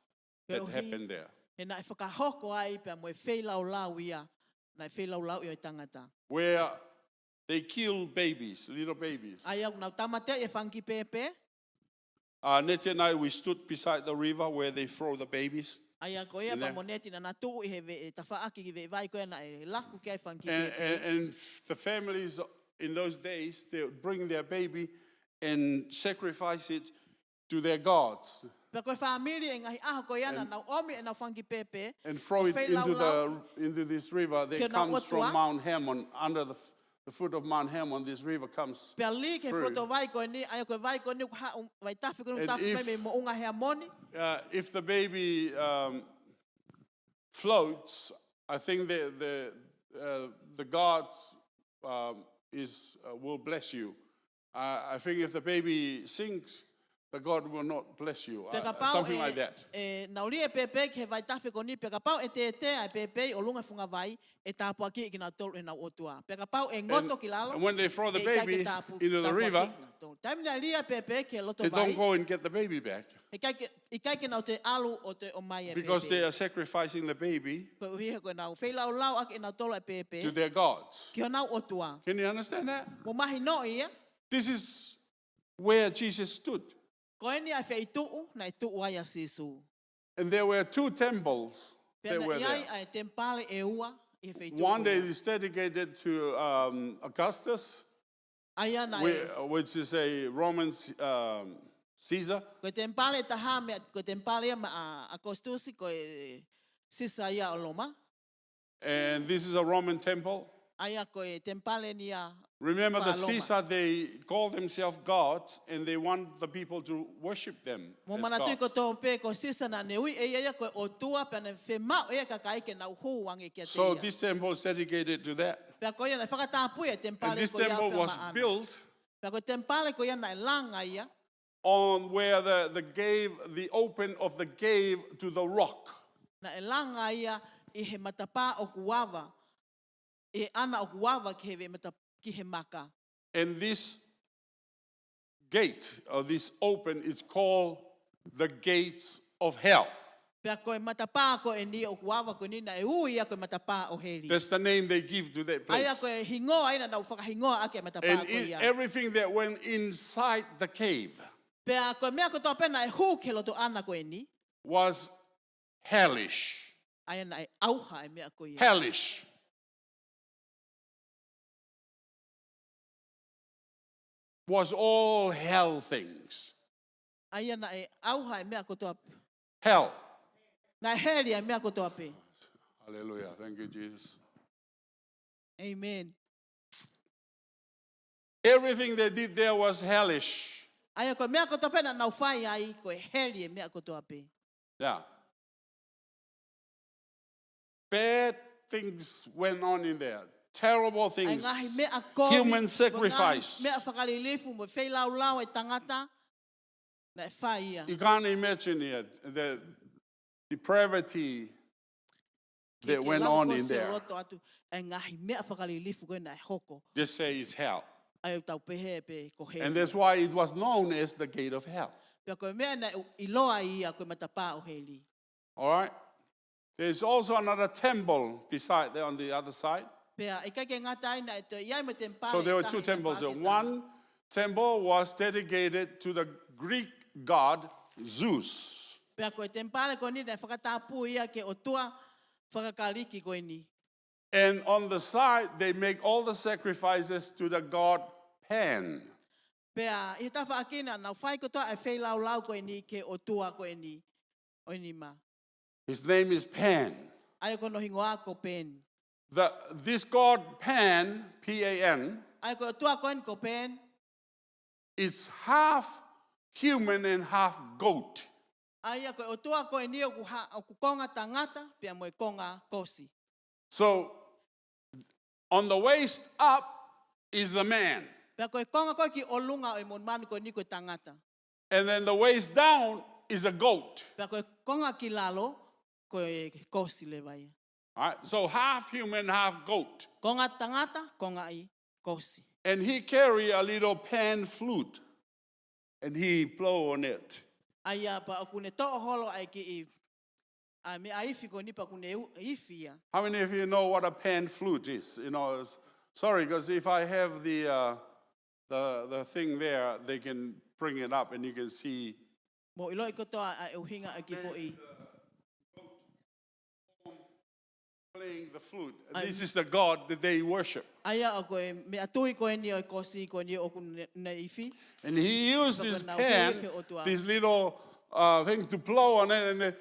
Speaker 5: that happened there.
Speaker 6: E nai whakahoko ai pia mo e wheilau lau ia. Nai wheilau lau ia i tangata.
Speaker 5: Where they kill babies, little babies.
Speaker 6: Ai au nau tamatea e whanki pepe.
Speaker 5: Nete and I, we stood beside the river where they throw the babies.
Speaker 6: Ai a koea
Speaker 5: In
Speaker 6: pa
Speaker 5: there.
Speaker 6: moneti na natu i he e tawhaaki ki vai koea na e laku kia i whanki
Speaker 5: And,
Speaker 6: pepe.
Speaker 5: and the families in those days, they would bring their baby and sacrifice it to their gods
Speaker 6: Pea koe whaamiri e ngahi aho koea na nau omi e nau whanki pepe.
Speaker 5: and throw it into this river that
Speaker 6: Kia nau
Speaker 5: comes from
Speaker 6: otua.
Speaker 5: Mount Hermon. Under the foot of Mount Hermon, this river comes.
Speaker 6: Pea li ke
Speaker 5: Through.
Speaker 6: whoto vai koe ni, ai koe vai koe ni ha vai tafi koe ni
Speaker 5: And
Speaker 6: tafi
Speaker 5: if-
Speaker 6: mai me mo unga hea moni.
Speaker 5: If the baby floats, I think the gods will bless you. I think if the baby sinks, the God will not bless you.
Speaker 6: Pea ka pau
Speaker 5: Something like that.
Speaker 6: Nauri e pepe ke vai tafi koe ni, pea ka pau e te ai pepe o lunga funga vai, e tāpua ki ki nau tolu e nau otua. Pea ka pau e ngoto ki lalo.
Speaker 5: And when they throw the
Speaker 6: e kai ke
Speaker 5: baby
Speaker 6: tāpu-
Speaker 5: into the
Speaker 6: tāpua
Speaker 5: river,
Speaker 6: ki ki nau tolu. Taimi na lia pepe ke loto
Speaker 5: they don't
Speaker 6: vai,
Speaker 5: go and get the baby back
Speaker 6: i kai ke nau te alu o te o mai e
Speaker 5: because they
Speaker 6: pepe.
Speaker 5: are sacrificing the baby
Speaker 6: Koe uhihe koe nau wheilau lau ake nau tolu e pepe,
Speaker 5: to their gods.
Speaker 6: ki o nau otua.
Speaker 5: Can you understand that?
Speaker 6: Mo mahi no ia,
Speaker 5: This is where Jesus stood.
Speaker 6: koe ni ai whei tuu, na i tuu ai a sisu.
Speaker 5: And there were two temples
Speaker 6: Pea
Speaker 5: that
Speaker 6: na
Speaker 5: were
Speaker 6: iai
Speaker 5: there.
Speaker 6: ai tempale e ua, i he whei tuu.
Speaker 5: One day is dedicated to Augustus,
Speaker 6: Aia na e,
Speaker 5: which is a Roman Caesar.
Speaker 6: koe tempale taha mea, koe tempale ia ma a kostusi, koe sisa ia o loma.
Speaker 5: And this is a Roman temple.
Speaker 6: Aia koe tempale ni a
Speaker 5: Remember the
Speaker 6: Paloma.
Speaker 5: Caesar, they call themselves gods and they want the people to worship them
Speaker 6: mo
Speaker 5: as
Speaker 6: manatui ko
Speaker 5: gods.
Speaker 6: tō pe ko sisa na neui e ia koe o tua pe na whemau e kakai ke nau hou wange kia te
Speaker 5: So
Speaker 6: ia.
Speaker 5: this temple is dedicated to that.
Speaker 6: Pea koe ia na whakatapui e
Speaker 5: And
Speaker 6: tempale
Speaker 5: this
Speaker 6: ko ia
Speaker 5: temple
Speaker 6: pe
Speaker 5: was
Speaker 6: maana.
Speaker 5: built
Speaker 6: Pea koe tempale ko ia na e langa ia,
Speaker 5: on where the open of the cave to the rock.
Speaker 6: na e langa ia i he matapa o kuava. E ana o kuava ki he maka.
Speaker 5: And this gate, or this open, is called the gates of hell.
Speaker 6: Pea koe matapa ko e ni o kuava ko ni na e ui ia koe matapa o heri.
Speaker 5: That's the name they give to that
Speaker 6: Aia
Speaker 5: place.
Speaker 6: koe hingoa ina nau whakahingoa ake matapa
Speaker 5: And
Speaker 6: ko ia.
Speaker 5: everything that went inside the cave
Speaker 6: Pea koe mea ko tō pena e hu ke loto ana ko e ni.
Speaker 5: was hellish.
Speaker 6: Aia na e auha e mea ko ia.
Speaker 5: Hellish. Was all hell things.
Speaker 6: Aia na e auha e mea kotoa pe.
Speaker 5: Hell.
Speaker 6: Na heli e mea kotoa pe.
Speaker 5: Hallelujah. Thank you, Jesus.
Speaker 6: Amen.
Speaker 5: Everything they did there was hellish.
Speaker 6: Aia koe mea kotoa pe na nau whai ai koe heli e mea kotoa pe.
Speaker 5: Yeah. Bad things went on in there. Terrible
Speaker 6: Ai
Speaker 5: things.
Speaker 6: ngahi mea kovi.
Speaker 5: Human sacrifice.
Speaker 6: Mea whakalilifu mo whai lau lau e tangata. Na e whai ia.
Speaker 5: You can't imagine it, the depravity that went on in there.
Speaker 6: Ai ngahi mea whakalilifu koe na e hoko.
Speaker 5: Just say it's hell.
Speaker 6: Ai tau pehe pe ko heli.
Speaker 5: And that's why it was known as the gate of hell.
Speaker 6: Pea koe mea na iloa ia koe matapa o heli.
Speaker 5: All right? There's also another temple beside there on the other side.
Speaker 6: Pea e kai ke ngata ai na e te iai me tempale.
Speaker 5: So there were two temples there. One temple was dedicated to the Greek god Zeus.
Speaker 6: Pea koe tempale koe ni na whakatapu ia ke o tua whakakaliki koe ni.
Speaker 5: And on the side, they make all the sacrifices to the god Pan.
Speaker 6: Pea i ta whaakina na whai kotoa e whai lau lau koe ni ke o tua koe ni. Oi ni ma.
Speaker 5: His name is Pan.
Speaker 6: Ai koe no hingoa ko pen.
Speaker 5: This god Pan, P-A-N,
Speaker 6: Ai koe o tua koe ni ko pen.
Speaker 5: is half human and half goat.
Speaker 6: Ai koe o tua koe ni o ku konga tangata pea mo e konga kosi.
Speaker 5: So on the waist up is a man.
Speaker 6: Pea koe konga koe ki o lunga o i mon manu koe ni koe tangata.
Speaker 5: And then the waist down is a goat.
Speaker 6: Pea koe konga ki lalo koe kosi le vai.
Speaker 5: All right? So half human, half goat.
Speaker 6: Konga tangata, konga I kosi.
Speaker 5: And he carry a little pan flute. And he blow on it.
Speaker 6: Ai pa akune to holo ai ki I me aifi ko ni pa kune ifi ya.
Speaker 5: How many of you know what a pan flute is? You know, sorry, because if I have the thing there, they can bring it up and you can see.
Speaker 6: Mo ilo I koto a uhinga a ki fo I.
Speaker 5: Playing the flute. This is the God that they worship.
Speaker 6: Aya o ko me atui ko ni o kosi ko ni o kun na ifi.
Speaker 5: And he used
Speaker 6: So
Speaker 5: his
Speaker 6: when now
Speaker 5: pan,
Speaker 6: we look at
Speaker 5: this little thing to blow on it, and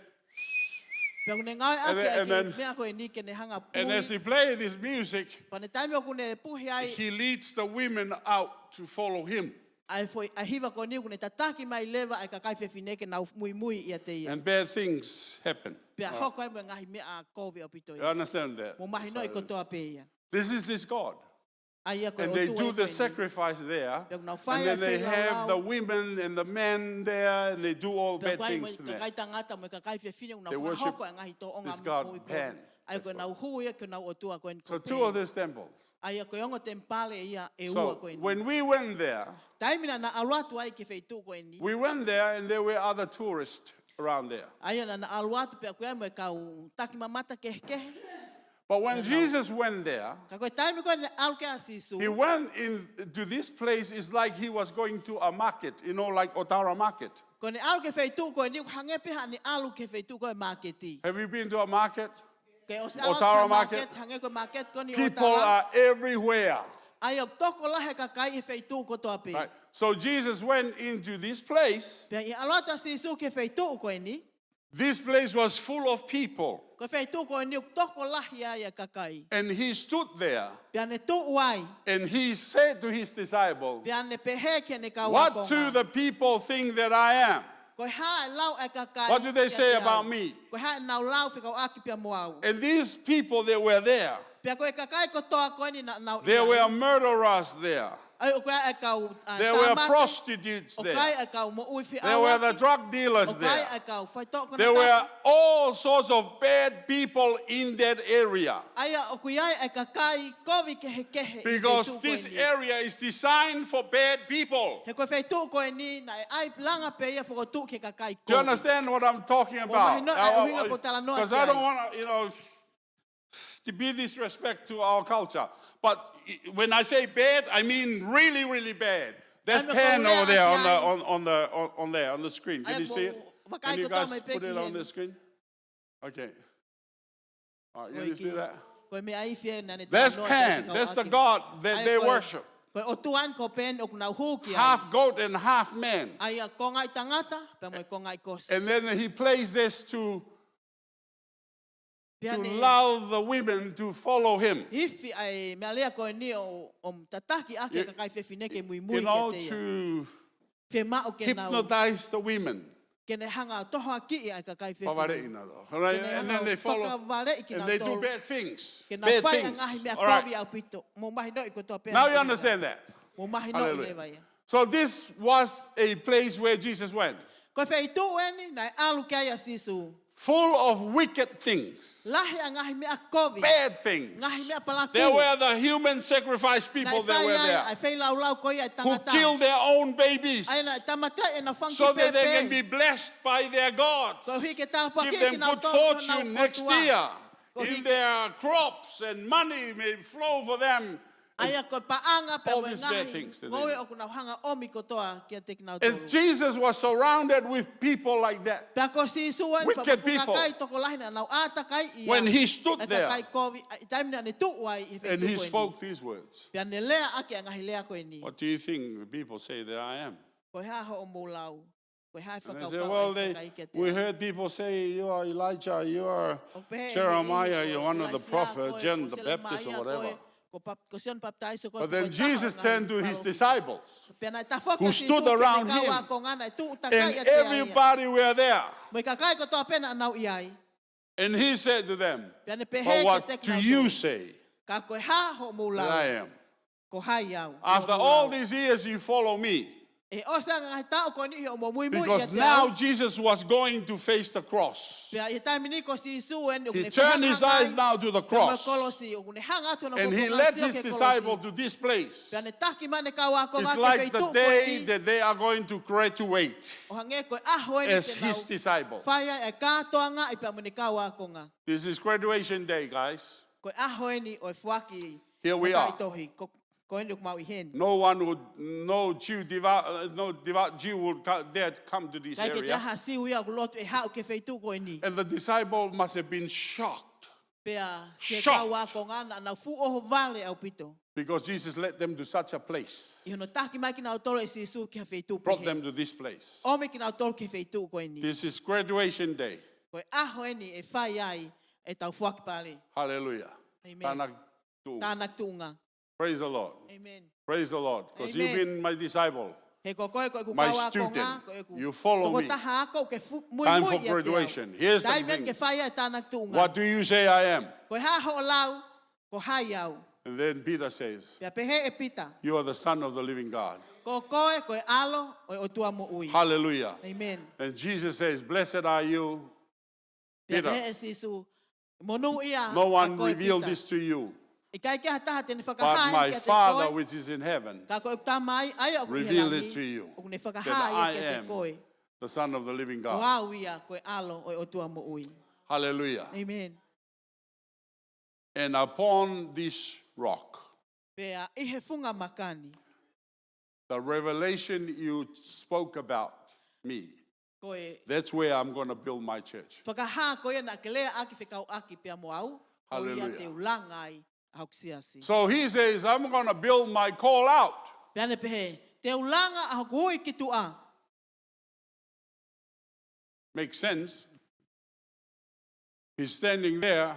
Speaker 6: Pea kune ngai
Speaker 5: And
Speaker 6: ake
Speaker 5: then-
Speaker 6: ake mea koe ni ke ne hanga
Speaker 5: and as
Speaker 6: pui.
Speaker 5: he played this music,
Speaker 6: Pa ne taimi o kune puhi ai,
Speaker 5: he leads the women out to follow him.
Speaker 6: ai foi a hiva ko ni kune tataki mai leva ai kakai whiwhineke na mui mui ia te ia.
Speaker 5: And bad things happen.
Speaker 6: Pea hoko ai mo ngahi mea a kowe o pito
Speaker 5: You
Speaker 6: ia.
Speaker 5: understand that?
Speaker 6: Mo mahi no I kotoa pe ia.
Speaker 5: This is this God.
Speaker 6: Ai ia koe
Speaker 5: And
Speaker 6: o
Speaker 5: they
Speaker 6: tua
Speaker 5: do
Speaker 6: i
Speaker 5: the
Speaker 6: koe ni.
Speaker 5: sacrifice there.
Speaker 6: Pea kuna
Speaker 5: And
Speaker 6: whai
Speaker 5: then they
Speaker 6: ai whai
Speaker 5: have the
Speaker 6: lau.
Speaker 5: women and the men there, and they do all
Speaker 6: Pea
Speaker 5: bad
Speaker 6: koe mo
Speaker 5: things
Speaker 6: i
Speaker 5: there.
Speaker 6: kakai tangata mo i kakai whiwhine una
Speaker 5: They
Speaker 6: wha
Speaker 5: worship
Speaker 6: hoko ai ngahi to o
Speaker 5: this
Speaker 6: ngā
Speaker 5: God
Speaker 6: mo i koe.
Speaker 5: Pan.
Speaker 6: Ai koe nau hu ia koe nau o tua koe ni
Speaker 5: So
Speaker 6: koe
Speaker 5: two of these temples.
Speaker 6: Ai ia koe ongo tempale ia e ua
Speaker 5: So
Speaker 6: koe ni.
Speaker 5: when we went there,
Speaker 6: Taimina na aluatu ai ke wheitu koe ni.
Speaker 5: we went there and there were other tourists around there.
Speaker 6: Ai ana na aluatu pea koe ai mo e kau taki mamata kehe.
Speaker 5: But when Jesus went there,
Speaker 6: Ka koe taimi koe ne alu ke asisu.
Speaker 5: he went into this place. It's like he was going to a market, you know, like Otara Market.
Speaker 6: Ko ne alu ke wheitu koe ni hange peha ni alu ke wheitu koe marketi.
Speaker 5: Have you been to a market?
Speaker 6: Ke o se
Speaker 5: Otara
Speaker 6: alu
Speaker 5: market.
Speaker 6: hange koe market ko ni
Speaker 5: People
Speaker 6: Otara.
Speaker 5: are everywhere.
Speaker 6: Ai o toko lahe ka kai e wheitu ko toa pe.
Speaker 5: Right? So Jesus went into this place.
Speaker 6: Pea i aluatu asisu ke wheitu koe ni.
Speaker 5: This place was full of people.
Speaker 6: Ko wheitu koe ni toko lahi ai e ka kai.
Speaker 5: And he stood there
Speaker 6: Pea ne tu uai.
Speaker 5: and he said to his disciples,
Speaker 6: Pea ne pehe ke ne ka
Speaker 5: "What do the people think that I am?
Speaker 6: Ko ha e lau e ka kai.
Speaker 5: What do they
Speaker 6: kia
Speaker 5: say
Speaker 6: te
Speaker 5: about
Speaker 6: au.
Speaker 5: me?"
Speaker 6: Ko ha e nau lau whikau aki pia moau.
Speaker 5: And these people that were there,
Speaker 6: Pea koe ka kai ko toa koe ni na nau
Speaker 5: there
Speaker 6: ia.
Speaker 5: were murderers there.
Speaker 6: Ai o koe e kau
Speaker 5: There were
Speaker 6: tāmate.
Speaker 5: prostitutes
Speaker 6: O kai
Speaker 5: there.
Speaker 6: e kau mo uiwhi
Speaker 5: There were the
Speaker 6: awaki.
Speaker 5: drug dealers
Speaker 6: O kai
Speaker 5: there.
Speaker 6: e kau whai tō kona
Speaker 5: There were
Speaker 6: tāpu.
Speaker 5: all sorts of bad people in that area.
Speaker 6: Aia o kui ai e ka kai kovi kehe i
Speaker 5: Because
Speaker 6: whai tū
Speaker 5: this
Speaker 6: koe ni.
Speaker 5: area is designed for bad people.
Speaker 6: He koe whai tū koe ni na e ai langa pe ia whakotū ke ka kai
Speaker 5: Do you
Speaker 6: kovi.
Speaker 5: understand what I'm talking about?
Speaker 6: mahino ai uhinga po tala noa
Speaker 5: Because
Speaker 6: ki
Speaker 5: I don't
Speaker 6: ai.
Speaker 5: want to, to be disrespect to our culture. But when I say bad, I mean really, really bad. There's
Speaker 6: Ai me
Speaker 5: pen
Speaker 6: koe
Speaker 5: over there
Speaker 6: rea
Speaker 5: on the
Speaker 6: ki
Speaker 5: on there on the screen. Can
Speaker 6: Ai
Speaker 5: you see it?
Speaker 6: mo wakai
Speaker 5: Can you
Speaker 6: ko tō
Speaker 5: guys
Speaker 6: mai
Speaker 5: put it
Speaker 6: peki
Speaker 5: on
Speaker 6: he.
Speaker 5: the screen? Okay. All right,
Speaker 6: Koe
Speaker 5: you see
Speaker 6: ki-
Speaker 5: that?
Speaker 6: Koe me ai whia na ne tala
Speaker 5: That's
Speaker 6: noa
Speaker 5: Pan.
Speaker 6: te whakau
Speaker 5: That's the
Speaker 6: aki.
Speaker 5: God that
Speaker 6: Ai
Speaker 5: they
Speaker 6: koe-
Speaker 5: worship.
Speaker 6: Koe o tuan ko pen o kunau huki.
Speaker 5: half goat and half man.
Speaker 6: Ai a konga I tangata, pe mo konga I kosi.
Speaker 5: And then he plays this to
Speaker 6: Piane,
Speaker 5: lull the women to follow him.
Speaker 6: Ifi ai me alea koe ni o tataki ake ka kai whewhineke mui mui
Speaker 5: You know,
Speaker 6: ke te ia.
Speaker 5: to
Speaker 6: Whe mao ke nau,
Speaker 5: hypnotize the women.
Speaker 6: ke ne hanga toho aki ai ka kai
Speaker 5: Whaware
Speaker 6: whewhineke.
Speaker 5: ina though. All right? And then they follow, and they do bad things.
Speaker 6: Ke na
Speaker 5: Bad
Speaker 6: whai
Speaker 5: things.
Speaker 6: angahi mea
Speaker 5: All right.
Speaker 6: kovi au pito. Mo mahi no I ko toa pēr.
Speaker 5: Now you understand that.
Speaker 6: Mo mahi no I
Speaker 5: Hallelujah.
Speaker 6: lewa ia.
Speaker 5: So this was a place where Jesus went,
Speaker 6: Koe whai tu eni, nai alu ke ai a sisu.
Speaker 5: full of wicked things,
Speaker 6: Lahi angahi mea kovi.
Speaker 5: bad things.
Speaker 6: Ngahi mea palaku.
Speaker 5: There were the human sacrifice people that were
Speaker 6: Ai
Speaker 5: there
Speaker 6: whai lau lau koe ai
Speaker 5: who
Speaker 6: tangata.
Speaker 5: killed their own babies
Speaker 6: Ai na tamatai e na whanki
Speaker 5: so that they
Speaker 6: pepe.
Speaker 5: can be blessed by their gods.
Speaker 6: Ko hui ke tāpaki
Speaker 5: Give
Speaker 6: ki
Speaker 5: them
Speaker 6: nau
Speaker 5: good
Speaker 6: tō nau
Speaker 5: fortune next
Speaker 6: kotua.
Speaker 5: year
Speaker 6: Ko
Speaker 5: in
Speaker 6: hi-
Speaker 5: their crops, and money may flow for them.
Speaker 6: Aia ko paanga pe
Speaker 5: all
Speaker 6: mo
Speaker 5: these bad
Speaker 6: ngahi.
Speaker 5: things that they
Speaker 6: Ngoe
Speaker 5: do.
Speaker 6: o kuna hanga omi kotoa kia te kinau
Speaker 5: And
Speaker 6: tolu.
Speaker 5: Jesus was surrounded with people like that.
Speaker 6: Pea ko si suan pa
Speaker 5: Wicked
Speaker 6: mafuka
Speaker 5: people.
Speaker 6: kai toko lahi na nau ata kai ia.
Speaker 5: When he stood
Speaker 6: Ai ka
Speaker 5: there
Speaker 6: kai kovi, taimi na ne tu wai i
Speaker 5: and
Speaker 6: whetu
Speaker 5: he
Speaker 6: koe ni.
Speaker 5: spoke these words,
Speaker 6: Pea ne lea ake a ngahi lea koe ni.
Speaker 5: what do you think the people say that I am?
Speaker 6: Koe ha ho o mōlau. Koe ha
Speaker 5: And I
Speaker 6: whakau
Speaker 5: said,
Speaker 6: kau
Speaker 5: well,
Speaker 6: ai kai kia te.
Speaker 5: we heard people say you are Elijah, you are
Speaker 6: O pehe
Speaker 5: Jeremiah,
Speaker 6: i
Speaker 5: you're
Speaker 6: ko
Speaker 5: one of the
Speaker 6: Elaisia
Speaker 5: prophets,
Speaker 6: koe,
Speaker 5: John
Speaker 6: ko
Speaker 5: the Baptist or
Speaker 6: Selemaia
Speaker 5: whatever.
Speaker 6: koe, ko Sion Baptiste koe,
Speaker 5: But then
Speaker 6: koe taha
Speaker 5: Jesus
Speaker 6: ngahi
Speaker 5: turned to his
Speaker 6: palo.
Speaker 5: disciples,
Speaker 6: Pea nai ta whoka
Speaker 5: who
Speaker 6: si
Speaker 5: stood
Speaker 6: su ke ne
Speaker 5: around
Speaker 6: kaua
Speaker 5: him,
Speaker 6: ko ngana, tu takai
Speaker 5: and
Speaker 6: a te aia.
Speaker 5: everybody were there.
Speaker 6: Mo ka kai ko toa pena nau i ai.
Speaker 5: And he said to them,
Speaker 6: Pea ne
Speaker 5: but
Speaker 6: pehe ke
Speaker 5: what
Speaker 6: tek
Speaker 5: do
Speaker 6: nau
Speaker 5: you
Speaker 6: tolu.
Speaker 5: say
Speaker 6: Ka koe ha ho
Speaker 5: that I
Speaker 6: mōlau.
Speaker 5: am?
Speaker 6: Ko hai au.
Speaker 5: After all these years, you follow me.
Speaker 6: E o sa ngai tau ko ni o mo mui mui
Speaker 5: Because
Speaker 6: ia te
Speaker 5: now
Speaker 6: au.
Speaker 5: Jesus was going to face the cross.
Speaker 6: Pea i taimi ni ko si su en o
Speaker 5: He
Speaker 6: ne
Speaker 5: turned his
Speaker 6: whahanga
Speaker 5: eyes
Speaker 6: ai.
Speaker 5: now to the
Speaker 6: Pea mo
Speaker 5: cross.
Speaker 6: kolosi o ne hanga atu na
Speaker 5: And
Speaker 6: ko
Speaker 5: he
Speaker 6: ko
Speaker 5: led
Speaker 6: ngasio
Speaker 5: his
Speaker 6: ke
Speaker 5: disciple
Speaker 6: kolosi.
Speaker 5: to this place.
Speaker 6: Pea ne taki mane kaua ko
Speaker 5: It's
Speaker 6: ngā
Speaker 5: like
Speaker 6: ke
Speaker 5: the
Speaker 6: feitu
Speaker 5: day
Speaker 6: ko
Speaker 5: that they are going to graduate
Speaker 6: o hange ko aho ni
Speaker 5: as
Speaker 6: te
Speaker 5: his
Speaker 6: nau.
Speaker 5: disciple.
Speaker 6: Whaia e kātoanga i pea mo ne kaua ko ngā.
Speaker 5: This is graduation day, guys.
Speaker 6: Ko aho ni o e whaki.
Speaker 5: Here we
Speaker 6: matai
Speaker 5: are.
Speaker 6: tohi. Ko eni o kumau i hen.
Speaker 5: No devout Jew would dare come to this
Speaker 6: Kai ke te
Speaker 5: area.
Speaker 6: aha siu ia ko lotu e hau ke feitu ko ni.
Speaker 5: And the disciple must have been shocked
Speaker 6: Pea ke
Speaker 5: Shocked.
Speaker 6: kaua ko ngā na fu oho vale au pito.
Speaker 5: because Jesus led them to such a place,
Speaker 6: I hono taki mai ki nau toro e si su ki ha feitu
Speaker 5: brought
Speaker 6: pihe.
Speaker 5: them to this place.
Speaker 6: Ome ki nau toro ki feitu ko ni.
Speaker 5: This is graduation day.
Speaker 6: Ko aho ni e whai ai e tau fuaki pare.
Speaker 5: Hallelujah.
Speaker 6: Amen.
Speaker 5: Tanak tu.
Speaker 6: Tānak tuunga.
Speaker 5: Praise the Lord.
Speaker 6: Amen.
Speaker 5: Praise the Lord. Because you've
Speaker 6: Amen.
Speaker 5: been my disciple.
Speaker 6: He ko koe koe ku
Speaker 5: My
Speaker 6: kaua ko
Speaker 5: student.
Speaker 6: ngā. Ko e ku
Speaker 5: You follow
Speaker 6: toko
Speaker 5: me.
Speaker 6: taha ako ke mui
Speaker 5: Time
Speaker 6: mui
Speaker 5: for
Speaker 6: ia te au.
Speaker 5: graduation. Here's the
Speaker 6: Daimen
Speaker 5: thing.
Speaker 6: ke whai ai tānak tuunga.
Speaker 5: What do you say I am?
Speaker 6: Ko ha ho lau, ko hai au.
Speaker 5: And then Peter says,
Speaker 6: Pea pehe e pita.
Speaker 5: you are the Son of the living God.
Speaker 6: Ko koe, ko e alo, o e o tua mo ui.
Speaker 5: Hallelujah.
Speaker 6: Amen.
Speaker 5: And Jesus says, blessed are you,
Speaker 6: Pea
Speaker 5: Peter.
Speaker 6: pehe e sisu. Monu ia.
Speaker 5: No
Speaker 6: a
Speaker 5: one
Speaker 6: koe
Speaker 5: revealed
Speaker 6: pita.
Speaker 5: this to you,
Speaker 6: I kai ke hataha te ne
Speaker 5: but
Speaker 6: whakahai
Speaker 5: my
Speaker 6: kia te
Speaker 5: Father
Speaker 6: koe.
Speaker 5: which is in heaven,
Speaker 6: Ka koe tamai, ai o kuhi
Speaker 5: revealed
Speaker 6: langi.
Speaker 5: it to you,
Speaker 6: O ne
Speaker 5: that I
Speaker 6: whakahai kia te
Speaker 5: am
Speaker 6: koe.
Speaker 5: the Son of the living
Speaker 6: Ko
Speaker 5: God.
Speaker 6: au ia, ko e alo, o e o tua mo ui.
Speaker 5: Hallelujah.
Speaker 6: Amen.
Speaker 5: And upon this rock,
Speaker 6: Pea ihe funga makani.
Speaker 5: the revelation you spoke about me,
Speaker 6: Ko e
Speaker 5: that's where I'm going to build my church.
Speaker 6: whakaha ko e na ke lea aki whekau aki pea mo au. Ko ia
Speaker 5: Hallelujah.
Speaker 6: te ulanga ai a hoksiasi.
Speaker 5: So he says, I'm going to build my call out.
Speaker 6: Pea ne pehe, te ulanga a hokui ki tu a.
Speaker 5: Makes sense. He's standing there,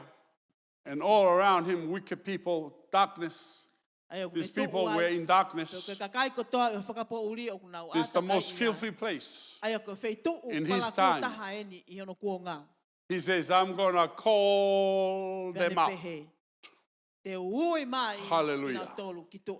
Speaker 5: and all around him, wicked people, darkness.
Speaker 6: Ai o
Speaker 5: These
Speaker 6: kune
Speaker 5: people
Speaker 6: tuku
Speaker 5: were
Speaker 6: ai.
Speaker 5: in darkness.
Speaker 6: Ko kakai ko toa e whakapo uri o kuna
Speaker 5: It's the
Speaker 6: ata
Speaker 5: most
Speaker 6: kai ia.
Speaker 5: filthy place.
Speaker 6: Ai o ko whei tuu
Speaker 5: in
Speaker 6: pala
Speaker 5: his
Speaker 6: kua
Speaker 5: time.
Speaker 6: taha e ni i hono kua ngā.
Speaker 5: He says, I'm going to call
Speaker 6: Pea
Speaker 5: them
Speaker 6: ne
Speaker 5: out.
Speaker 6: pehe, te ui mai
Speaker 5: Hallelujah.
Speaker 6: ki nā tolu ki tua.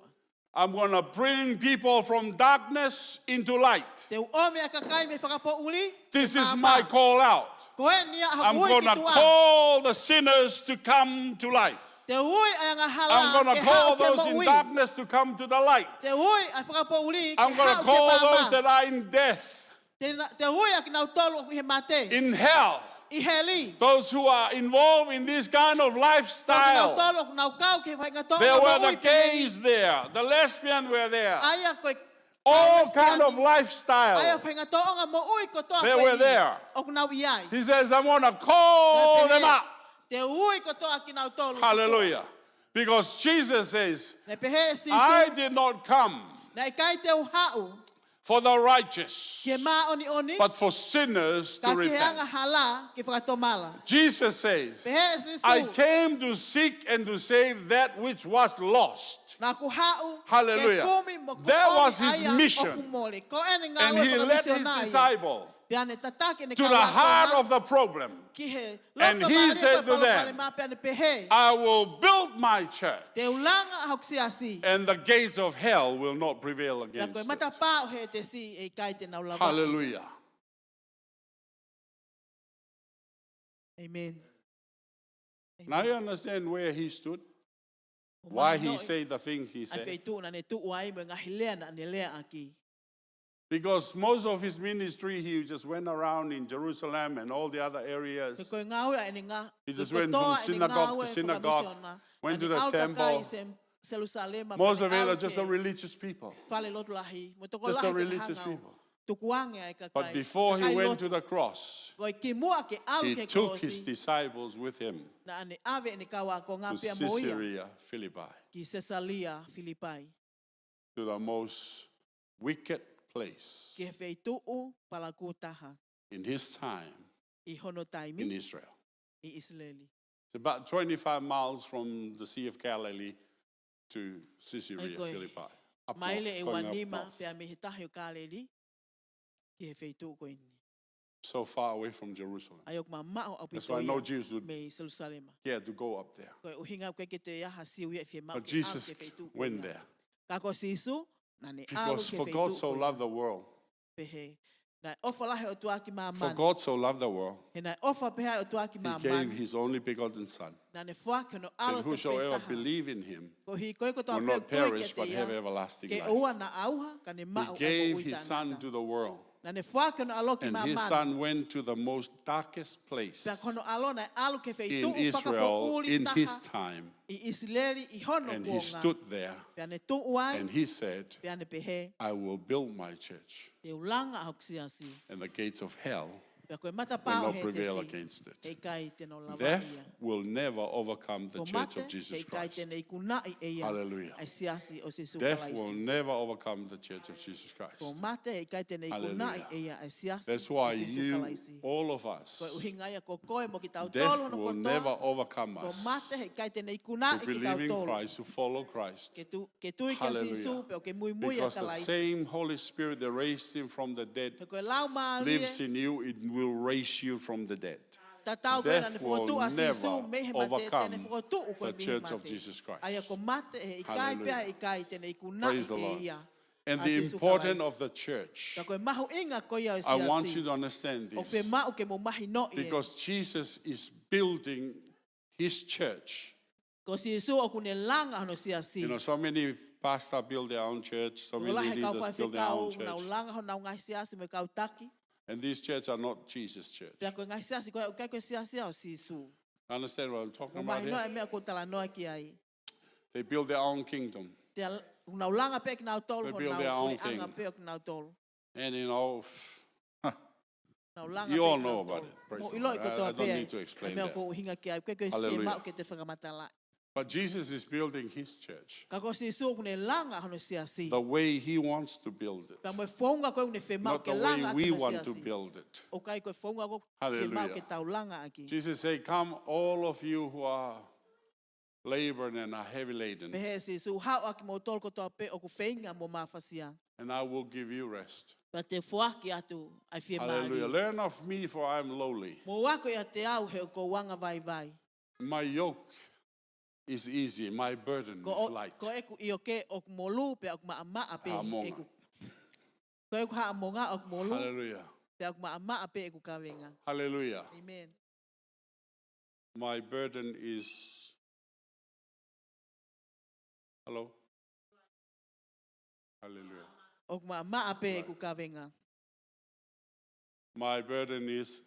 Speaker 5: I'm going to bring people from darkness into light.
Speaker 6: Te ome a kakai me whakapo uri.
Speaker 5: This
Speaker 6: te
Speaker 5: is
Speaker 6: māma.
Speaker 5: my call out.
Speaker 6: Ko e nia a
Speaker 5: I'm
Speaker 6: hokui
Speaker 5: going
Speaker 6: ki
Speaker 5: to
Speaker 6: tua.
Speaker 5: call the sinners to come to life.
Speaker 6: Te ui ai ngā hala
Speaker 5: I'm going
Speaker 6: ke
Speaker 5: to call
Speaker 6: hao ke
Speaker 5: those in
Speaker 6: maui.
Speaker 5: darkness to come to the light.
Speaker 6: Te ui ai whakapo uri ke
Speaker 5: I'm going
Speaker 6: hao
Speaker 5: to
Speaker 6: ke
Speaker 5: call
Speaker 6: māma.
Speaker 5: those that are in death,
Speaker 6: Te ui a ki nau tolu he mate.
Speaker 5: in hell,
Speaker 6: I heli.
Speaker 5: those who are involved in this kind of
Speaker 6: Nau
Speaker 5: lifestyle.
Speaker 6: tolu nau kau ke whai ngā tonga
Speaker 5: There were
Speaker 6: maui
Speaker 5: the
Speaker 6: pehe.
Speaker 5: gays there, the lesbians were there,
Speaker 6: Aia koe
Speaker 5: all kind of
Speaker 6: Aia
Speaker 5: lifestyle.
Speaker 6: whai ngā tonga maui ko toa
Speaker 5: They
Speaker 6: koe
Speaker 5: were
Speaker 6: ni.
Speaker 5: there.
Speaker 6: O nau i ai.
Speaker 5: He says, I'm going to call them up.
Speaker 6: Te ui ko toa ki nau tolu.
Speaker 5: Hallelujah. Because Jesus says,
Speaker 6: Na pehe si
Speaker 5: I
Speaker 6: su.
Speaker 5: did not come
Speaker 6: Na ikai te uhau.
Speaker 5: for the righteous,
Speaker 6: Ke ma oni oni.
Speaker 5: but for sinners to
Speaker 6: Ka ke
Speaker 5: repent.
Speaker 6: hanga hala ke whakatomala.
Speaker 5: Jesus says,
Speaker 6: Pehe si su.
Speaker 5: I came to seek and to save that which was lost.
Speaker 6: Na ku hau.
Speaker 5: Hallelujah.
Speaker 6: Ke kumi mo ku
Speaker 5: That
Speaker 6: oni
Speaker 5: was his
Speaker 6: aya o
Speaker 5: mission.
Speaker 6: kumole. Ko ene ngā
Speaker 5: And
Speaker 6: ue
Speaker 5: he led his
Speaker 6: whakamisionaya.
Speaker 5: disciple
Speaker 6: Piane tatake ne
Speaker 5: to the
Speaker 6: kawa
Speaker 5: heart
Speaker 6: toa.
Speaker 5: of the problem.
Speaker 6: Ki he
Speaker 5: And
Speaker 6: loto
Speaker 5: he
Speaker 6: maria
Speaker 5: said
Speaker 6: pa
Speaker 5: to
Speaker 6: palo
Speaker 5: them,
Speaker 6: pale ma piane pehe.
Speaker 5: I will build my church,
Speaker 6: Te ulanga hau si asi.
Speaker 5: and the gates of hell will not prevail
Speaker 6: Na
Speaker 5: against
Speaker 6: koe
Speaker 5: it.
Speaker 6: mata pao he te si e kai te nau lava.
Speaker 5: Hallelujah.
Speaker 6: Amen.
Speaker 5: Now you understand where he stood, why he said the things he
Speaker 6: Ai
Speaker 5: said.
Speaker 6: fei tu na ne tu wai me ngahi lea na ne lea aki.
Speaker 5: Because most of his ministry, he just went around in Jerusalem and all the other
Speaker 6: Ke
Speaker 5: areas.
Speaker 6: koe ngau e ne ngā.
Speaker 5: He just
Speaker 6: koe
Speaker 5: went
Speaker 6: toa
Speaker 5: from
Speaker 6: e ne
Speaker 5: synagogue
Speaker 6: ngau
Speaker 5: to
Speaker 6: e
Speaker 5: synagogue,
Speaker 6: whakamisiona.
Speaker 5: went to
Speaker 6: Na ne
Speaker 5: the
Speaker 6: au takai
Speaker 5: temple.
Speaker 6: se Jerusalema
Speaker 5: Most
Speaker 6: pe
Speaker 5: of
Speaker 6: ne
Speaker 5: it
Speaker 6: au
Speaker 5: are just the
Speaker 6: ke
Speaker 5: religious people.
Speaker 6: Fale lotu lahi. Mo toko
Speaker 5: Just
Speaker 6: lahi
Speaker 5: the
Speaker 6: ke
Speaker 5: religious
Speaker 6: hangau.
Speaker 5: people.
Speaker 6: Tukuange ai ka
Speaker 5: But
Speaker 6: kai.
Speaker 5: before
Speaker 6: Ka
Speaker 5: he
Speaker 6: kai
Speaker 5: went
Speaker 6: lotu.
Speaker 5: to the cross,
Speaker 6: Koe ki mua ke alu
Speaker 5: he
Speaker 6: ke
Speaker 5: took his
Speaker 6: kolosi.
Speaker 5: disciples with him
Speaker 6: Na ane ave ne kawa ko ngā
Speaker 5: to
Speaker 6: pia moia.
Speaker 5: Caesarea Philippi,
Speaker 6: Ki Cesalia Filipai.
Speaker 5: to the most wicked place
Speaker 6: Ke fei tuu palaku taha.
Speaker 5: in his time
Speaker 6: I hono
Speaker 5: in
Speaker 6: taimi
Speaker 5: Israel.
Speaker 6: I Israeli.
Speaker 5: It's about 25 miles from the Sea of Galilee to Caesarea
Speaker 6: Ai koe.
Speaker 5: Philippi. Up
Speaker 6: Maile
Speaker 5: north,
Speaker 6: e
Speaker 5: going up
Speaker 6: wanima
Speaker 5: north.
Speaker 6: pia me he tahi o kāleri. Ki he fei tuu koe ni.
Speaker 5: So far away from Jerusalem.
Speaker 6: Ayok ma mao au
Speaker 5: That's why no Jews would
Speaker 6: me Jerusalem.
Speaker 5: care to go up there.
Speaker 6: Koe uhinga koe ke te iaha siu e fie mau
Speaker 5: But
Speaker 6: ke au
Speaker 5: Jesus
Speaker 6: ke fei tuu koe
Speaker 5: went
Speaker 6: ia.
Speaker 5: there.
Speaker 6: Kako sisu na ne alu
Speaker 5: Because
Speaker 6: ke
Speaker 5: for
Speaker 6: fei
Speaker 5: God
Speaker 6: tuu
Speaker 5: so
Speaker 6: koe
Speaker 5: loved
Speaker 6: ia.
Speaker 5: the world.
Speaker 6: Pehe. Na ofa lahe o tuaki ma
Speaker 5: For
Speaker 6: man.
Speaker 5: God so loved the world,
Speaker 6: He na ofa peha o tuaki
Speaker 5: he
Speaker 6: ma
Speaker 5: gave
Speaker 6: man.
Speaker 5: his only begotten Son.
Speaker 6: Na ne fuake no
Speaker 5: That
Speaker 6: alo te
Speaker 5: whosoever
Speaker 6: petaha.
Speaker 5: believe in him
Speaker 6: Ko hi koe ko
Speaker 5: will
Speaker 6: tau peo
Speaker 5: not
Speaker 6: tui
Speaker 5: perish
Speaker 6: ke
Speaker 5: but
Speaker 6: te
Speaker 5: have
Speaker 6: ia.
Speaker 5: everlasting
Speaker 6: Ke
Speaker 5: life.
Speaker 6: ua na auha ka ne
Speaker 5: He
Speaker 6: mau
Speaker 5: gave
Speaker 6: uita
Speaker 5: his Son
Speaker 6: nata.
Speaker 5: to the world.
Speaker 6: Na ne fuake no alo ki
Speaker 5: And
Speaker 6: ma
Speaker 5: his
Speaker 6: man.
Speaker 5: Son went to the most darkest place
Speaker 6: Pea kono alo na alu ke fei
Speaker 5: in
Speaker 6: tuu
Speaker 5: Israel
Speaker 6: whakapouli
Speaker 5: in his
Speaker 6: taha.
Speaker 5: time.
Speaker 6: I Israeli i hono
Speaker 5: And he
Speaker 6: kuonga.
Speaker 5: stood there
Speaker 6: Pea ne tuu ai.
Speaker 5: and he said,
Speaker 6: Pea ne pehe.
Speaker 5: I will build my church,
Speaker 6: Te ulanga au kisiasi.
Speaker 5: and the gates of hell
Speaker 6: Pea koe mata
Speaker 5: will
Speaker 6: pao
Speaker 5: not
Speaker 6: he te
Speaker 5: prevail
Speaker 6: si.
Speaker 5: against it.
Speaker 6: Hei kai te no lava
Speaker 5: Death
Speaker 6: ia.
Speaker 5: will never overcome the
Speaker 6: Ko
Speaker 5: church
Speaker 6: mate,
Speaker 5: of Jesus
Speaker 6: hei kai
Speaker 5: Christ.
Speaker 6: te nei kunai e ia.
Speaker 5: Hallelujah.
Speaker 6: Ai siasi o se
Speaker 5: Death will
Speaker 6: sukalaisi.
Speaker 5: never overcome the church of Jesus
Speaker 6: Ko
Speaker 5: Christ.
Speaker 6: mate, hei kai te nei kunai
Speaker 5: Hallelujah.
Speaker 6: e ia. Ai siasi
Speaker 5: That's
Speaker 6: o
Speaker 5: why
Speaker 6: se
Speaker 5: you,
Speaker 6: sukalaisi.
Speaker 5: all of
Speaker 6: Koe
Speaker 5: us,
Speaker 6: uhinga ia ko koe mo ki tau tolu
Speaker 5: death
Speaker 6: no
Speaker 5: will
Speaker 6: kotoa.
Speaker 5: never overcome
Speaker 6: Ko
Speaker 5: us
Speaker 6: mate, hei kai te nei kunai
Speaker 5: to
Speaker 6: ki tau
Speaker 5: believe in
Speaker 6: tolu.
Speaker 5: Christ, to follow Christ.
Speaker 6: Ke tui kia
Speaker 5: Hallelujah.
Speaker 6: sisu, pe o ke mui mui a
Speaker 5: Because the
Speaker 6: kalaisi.
Speaker 5: same Holy Spirit that raised him from the dead
Speaker 6: Pe koe lau maa
Speaker 5: lives
Speaker 6: lie,
Speaker 5: in you, it will raise you from the dead.
Speaker 6: ta tau koe na ne
Speaker 5: Death will
Speaker 6: whakatu a
Speaker 5: never
Speaker 6: sisu, me he mate,
Speaker 5: overcome
Speaker 6: tene whakatu koe
Speaker 5: the
Speaker 6: mihi
Speaker 5: church of
Speaker 6: mate.
Speaker 5: Jesus Christ.
Speaker 6: Aia ko mate, he kai
Speaker 5: Hallelujah.
Speaker 6: pea, he kai te nei kunai
Speaker 5: Praise the Lord.
Speaker 6: e ia.
Speaker 5: And
Speaker 6: A
Speaker 5: the
Speaker 6: sisu
Speaker 5: importance
Speaker 6: kalaisi.
Speaker 5: of the church,
Speaker 6: Ta koe mahu inga koe ia o
Speaker 5: I want
Speaker 6: siasi.
Speaker 5: you to understand
Speaker 6: O fe
Speaker 5: this.
Speaker 6: mau ke mo mahi no i e.
Speaker 5: Because Jesus is building his church.
Speaker 6: Ko si Yesu o kune langa hono siasi.
Speaker 5: You know, so many pastors build their own church, so
Speaker 6: Ko
Speaker 5: many
Speaker 6: lahe kau
Speaker 5: leaders
Speaker 6: whai
Speaker 5: build their own
Speaker 6: whekau, na
Speaker 5: church.
Speaker 6: ulanga hono ngai siasi me kau taki.
Speaker 5: And these churches are not Jesus' church.
Speaker 6: Pea koe ngai siasi, koe o kai koe siasi o si Yesu.
Speaker 5: Understand what I'm talking
Speaker 6: Ko
Speaker 5: about
Speaker 6: mahi no
Speaker 5: here?
Speaker 6: e mea ko tala noa ki ai.
Speaker 5: They build their own kingdom.
Speaker 6: Te una ulanga pe ki nau tolu,
Speaker 5: They
Speaker 6: ho
Speaker 5: build their
Speaker 6: nau
Speaker 5: own
Speaker 6: ule anga
Speaker 5: thing.
Speaker 6: pe o ki nau tolu.
Speaker 5: And you know,
Speaker 6: Na ulanga
Speaker 5: you
Speaker 6: pe
Speaker 5: all
Speaker 6: ki
Speaker 5: know
Speaker 6: nau
Speaker 5: about
Speaker 6: tolu.
Speaker 5: it. Praise
Speaker 6: Mo
Speaker 5: the
Speaker 6: iloi
Speaker 5: Lord.
Speaker 6: ko
Speaker 5: I
Speaker 6: toa
Speaker 5: don't
Speaker 6: pe
Speaker 5: need to
Speaker 6: ai.
Speaker 5: explain
Speaker 6: Mea
Speaker 5: that.
Speaker 6: ko hinga ki ai, koe koe se
Speaker 5: Hallelujah.
Speaker 6: mau ke te whakamatala.
Speaker 5: But Jesus is building his church
Speaker 6: Ka ko si Yesu o kune langa hono siasi.
Speaker 5: the way he wants to build it,
Speaker 6: Pea mo e whaunga koe une whe mau
Speaker 5: not
Speaker 6: ke
Speaker 5: the way
Speaker 6: langa
Speaker 5: we
Speaker 6: hono
Speaker 5: want to
Speaker 6: siasi.
Speaker 5: build it.
Speaker 6: O kai koe whaunga ko whe
Speaker 5: Hallelujah.
Speaker 6: mau ke tau langa aki.
Speaker 5: Jesus said, come all of you who are labored and are heavy laden,
Speaker 6: Pehe si Yesu hao aki mo tolu ko toa pe o ku whainga mo mawhasia.
Speaker 5: and I will give you rest.
Speaker 6: Pa te whaaki atu ai whie
Speaker 5: Hallelujah.
Speaker 6: maari.
Speaker 5: Learn of me, for I am lowly.
Speaker 6: Mo wako ia te au he o ko wanga vai vai.
Speaker 5: My yoke is easy, my burden is light.
Speaker 6: Ko eku i o ke o ku molu pe o ku maa pe.
Speaker 5: Haamonga.
Speaker 6: Eku. Ko eku haa monga o ku molu
Speaker 5: Hallelujah.
Speaker 6: pe o ku maa pe eku kawenga.
Speaker 5: Hallelujah.
Speaker 6: Amen.
Speaker 5: My burden is. Hello? Hallelujah.
Speaker 6: O ku maa pe eku kawenga.
Speaker 5: My burden is.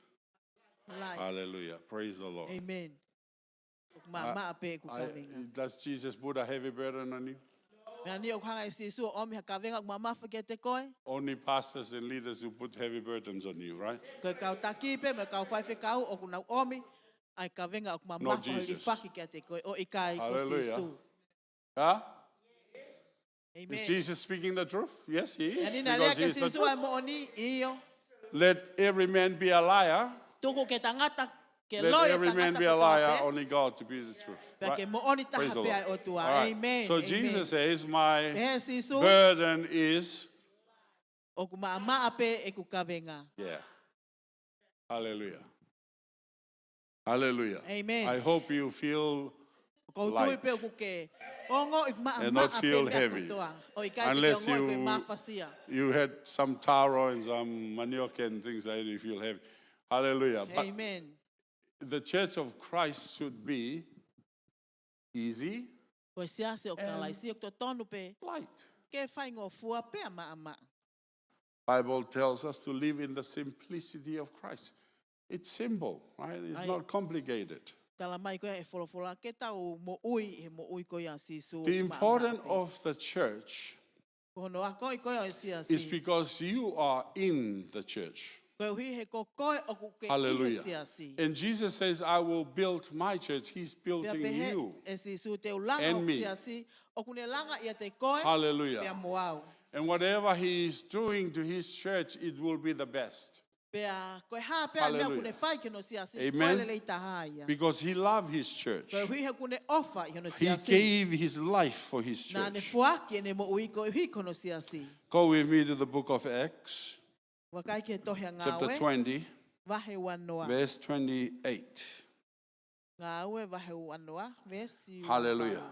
Speaker 6: Light.
Speaker 5: Hallelujah. Praise the Lord.
Speaker 6: Amen. O ku maa pe eku kawenga.
Speaker 5: Does Jesus put a heavy burden on you?
Speaker 6: Mea ni o ku hanga i si Yesu o omi ha kawenga o ku maa whake te koe.
Speaker 5: Only pastors and leaders who put heavy burdens on you, right?
Speaker 6: Koe kau taki pe me kau whai whekau o ku nau omi. ai ka venga o kuma
Speaker 5: Not
Speaker 6: mafa hoi
Speaker 5: Jesus.
Speaker 6: whaki kia te koe, o i kai ko
Speaker 5: Hallelujah.
Speaker 6: Sisu.
Speaker 5: Huh?
Speaker 6: Amen.
Speaker 5: Is Jesus speaking the truth? Yes, he
Speaker 6: Ia
Speaker 5: is.
Speaker 6: nina
Speaker 5: Because
Speaker 6: lea
Speaker 5: he
Speaker 6: ke
Speaker 5: is the
Speaker 6: Sisu ai
Speaker 5: truth.
Speaker 6: mo oni iyo.
Speaker 5: Let every man be a liar.
Speaker 6: Tuku ke tangata, ke
Speaker 5: Let
Speaker 6: loe
Speaker 5: every man
Speaker 6: tangata
Speaker 5: be a
Speaker 6: ko
Speaker 5: liar.
Speaker 6: toa pe.
Speaker 5: Only God to be the truth.
Speaker 6: Pea
Speaker 5: Right?
Speaker 6: ke mo oni
Speaker 5: Praise
Speaker 6: taha
Speaker 5: the
Speaker 6: pe
Speaker 5: Lord.
Speaker 6: ai o tua.
Speaker 5: All right.
Speaker 6: Amen.
Speaker 5: So
Speaker 6: Amen.
Speaker 5: Jesus says, my
Speaker 6: Pehe Sisu,
Speaker 5: burden is,
Speaker 6: o ku maa pe e ku ka venga.
Speaker 5: yeah. Hallelujah. Hallelujah.
Speaker 6: Amen.
Speaker 5: I hope you feel
Speaker 6: Ko tui
Speaker 5: light
Speaker 6: pe o ku ke ongo i maa
Speaker 5: and
Speaker 6: maa
Speaker 5: not
Speaker 6: pe
Speaker 5: feel
Speaker 6: mea
Speaker 5: heavy.
Speaker 6: kutoa. O i kai te
Speaker 5: Unless
Speaker 6: ongo i koe
Speaker 5: you,
Speaker 6: maa fasia.
Speaker 5: you had some taro and some manioc and things like that, you feel heavy. Hallelujah. But
Speaker 6: Amen.
Speaker 5: the church of Christ should be easy,
Speaker 6: Koe siase o ka laisi o to tonu pe.
Speaker 5: light.
Speaker 6: Ke whai ngō fua pe a maa maa.
Speaker 5: Bible tells us to live in the simplicity of Christ. It's simple, right? It's
Speaker 6: Aye.
Speaker 5: not complicated.
Speaker 6: Tala mai koe e wholofola ke tau mo ui he mo ui koe a Sisu.
Speaker 5: The
Speaker 6: maa
Speaker 5: importance
Speaker 6: maa pe.
Speaker 5: of the church
Speaker 6: Kono a koe koe o e siasi.
Speaker 5: is because you are in the church.
Speaker 6: Koe hui he ko koe o ku ke i he
Speaker 5: Hallelujah.
Speaker 6: siasi.
Speaker 5: And Jesus says, I will build my church. He's
Speaker 6: Pea
Speaker 5: building
Speaker 6: pehe
Speaker 5: you.
Speaker 6: e Sisu te ulanga
Speaker 5: and
Speaker 6: o
Speaker 5: me.
Speaker 6: siasi. O kune langa ia te koe.
Speaker 5: Hallelujah.
Speaker 6: Pea moau.
Speaker 5: And whatever he is doing to his church, it will be the best.
Speaker 6: Pea koe haa pea mea
Speaker 5: Hallelujah.
Speaker 6: kune whai ke no siasi.
Speaker 5: Amen.
Speaker 6: Koe lele i taha ia.
Speaker 5: Because he loved his church.
Speaker 6: Koe hui he kune ofa i no
Speaker 5: He
Speaker 6: siasi.
Speaker 5: gave his life for his
Speaker 6: Nā ne
Speaker 5: church.
Speaker 6: fuaki e ne mo ui koe hui kono siasi.
Speaker 5: Go with me to the book of Acts,
Speaker 6: Wakai ke tohea
Speaker 5: chapter
Speaker 6: ngāwe.
Speaker 5: 20,
Speaker 6: Wahe wanoa.
Speaker 5: verse 28.
Speaker 6: Ngāwe wahe wanoa. Vesi
Speaker 5: Hallelujah.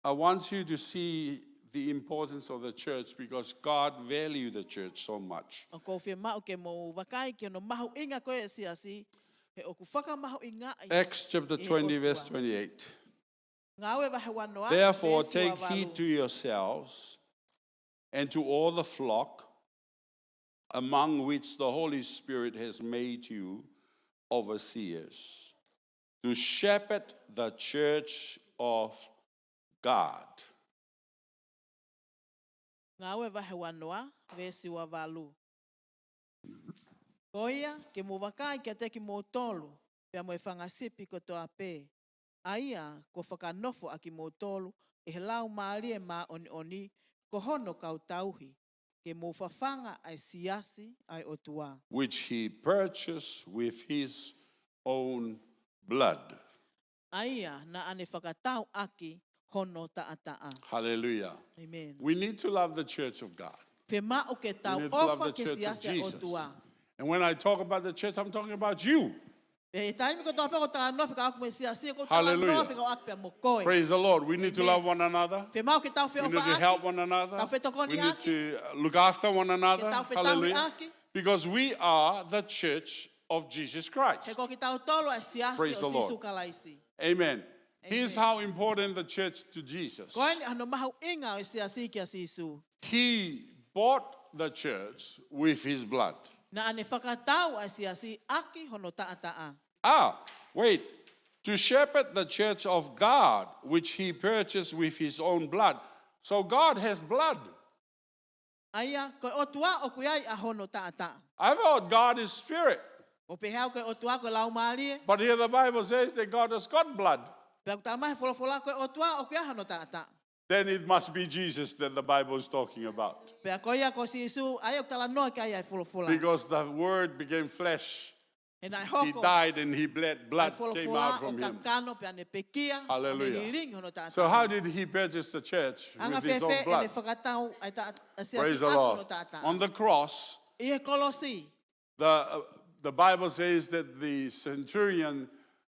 Speaker 5: I want you to see the importance of the church because God valued the church so much.
Speaker 6: O kou whia mau ke mo wakai ke no mahu inga koe e siasi. He o ku whaka mahu inga.
Speaker 5: Acts chapter 20, verse 28.
Speaker 6: Ngāwe wahe wanoa.
Speaker 5: Therefore,
Speaker 6: vesi
Speaker 5: take
Speaker 6: wa
Speaker 5: heed
Speaker 6: walu.
Speaker 5: to yourselves and to all the flock among which the Holy Spirit has made you overseers, to shepherd the church of God.
Speaker 6: Ngāwe wahe wanoa. Vesi wa walu. Koia ke mo wakai ke te ki mo tolu. Pea mo e whangasipi ko toa pē. Aia ko whakanofo a ki mo tolu. E he lau maari e mā oni oni. Ko hono kau tauhi. Ke mo whawhanga ai siasi ai o tua.
Speaker 5: Which he purchased with his own blood.
Speaker 6: Aia na ane whakatau aki hono taataa.
Speaker 5: Hallelujah.
Speaker 6: Amen.
Speaker 5: We need to love the church of God.
Speaker 6: Pe mao ke
Speaker 5: We
Speaker 6: tau
Speaker 5: need to love
Speaker 6: ofa
Speaker 5: the
Speaker 6: ke
Speaker 5: church of
Speaker 6: siasi ai o
Speaker 5: Jesus.
Speaker 6: tua.
Speaker 5: And when I talk about the church, I'm talking about you.
Speaker 6: E taimi ko toa pe ko tala nofi ka aku me siasi ko tala
Speaker 5: Hallelujah.
Speaker 6: nofi ka aku pe mo koe.
Speaker 5: Praise the Lord. We need to
Speaker 6: Amen.
Speaker 5: love one another.
Speaker 6: Pe mao ke tau
Speaker 5: We
Speaker 6: wheo
Speaker 5: need to
Speaker 6: wha
Speaker 5: help
Speaker 6: aki.
Speaker 5: one another.
Speaker 6: Tau whetokoni
Speaker 5: We need
Speaker 6: aki.
Speaker 5: to look after one another.
Speaker 6: Ke tau whetauri
Speaker 5: Hallelujah.
Speaker 6: aki.
Speaker 5: Because we are the church of Jesus
Speaker 6: He
Speaker 5: Christ.
Speaker 6: ko ki tau tolo ai siasi
Speaker 5: Praise the
Speaker 6: o
Speaker 5: Lord.
Speaker 6: sisu kalaisi.
Speaker 5: Amen. Here's
Speaker 6: Amen.
Speaker 5: how important the church to Jesus.
Speaker 6: Koe ni ano mahu inga o siasi ki a sisu.
Speaker 5: He bought the church with his blood.
Speaker 6: Na ane whakatau ai siasi aki hono taataa.
Speaker 5: Ah, wait. To shepherd the church of God, which he purchased with his own blood. So God has blood.
Speaker 6: Aia, koe o tua o kuiai a hono taataa.
Speaker 5: I thought God is spirit.
Speaker 6: O pe hau koe o tua koe lau maari e.
Speaker 5: But here the Bible says that God has got blood.
Speaker 6: Pea ku talamahe wholofola koe o tua o kuiai hono taataa.
Speaker 5: Then it must be Jesus that the Bible is talking about.
Speaker 6: Pea koe ia ko sisu, ai o tala noa kai ai wholofola.
Speaker 5: Because the word became flesh.
Speaker 6: E nai
Speaker 5: He
Speaker 6: hoko.
Speaker 5: died and he bled.
Speaker 6: Ai
Speaker 5: Blood came out
Speaker 6: wholofola o
Speaker 5: from him.
Speaker 6: kakano pe ane pekia.
Speaker 5: Hallelujah.
Speaker 6: O me niringi hono taataa.
Speaker 5: So how did he purchase the church?
Speaker 6: Anga
Speaker 5: With his own
Speaker 6: fefe
Speaker 5: blood.
Speaker 6: ene whakatau ai ta a siasi
Speaker 5: Praise the
Speaker 6: aki
Speaker 5: Lord.
Speaker 6: hono taataa.
Speaker 5: On the cross,
Speaker 6: I he kolosi.
Speaker 5: the Bible says that the centurion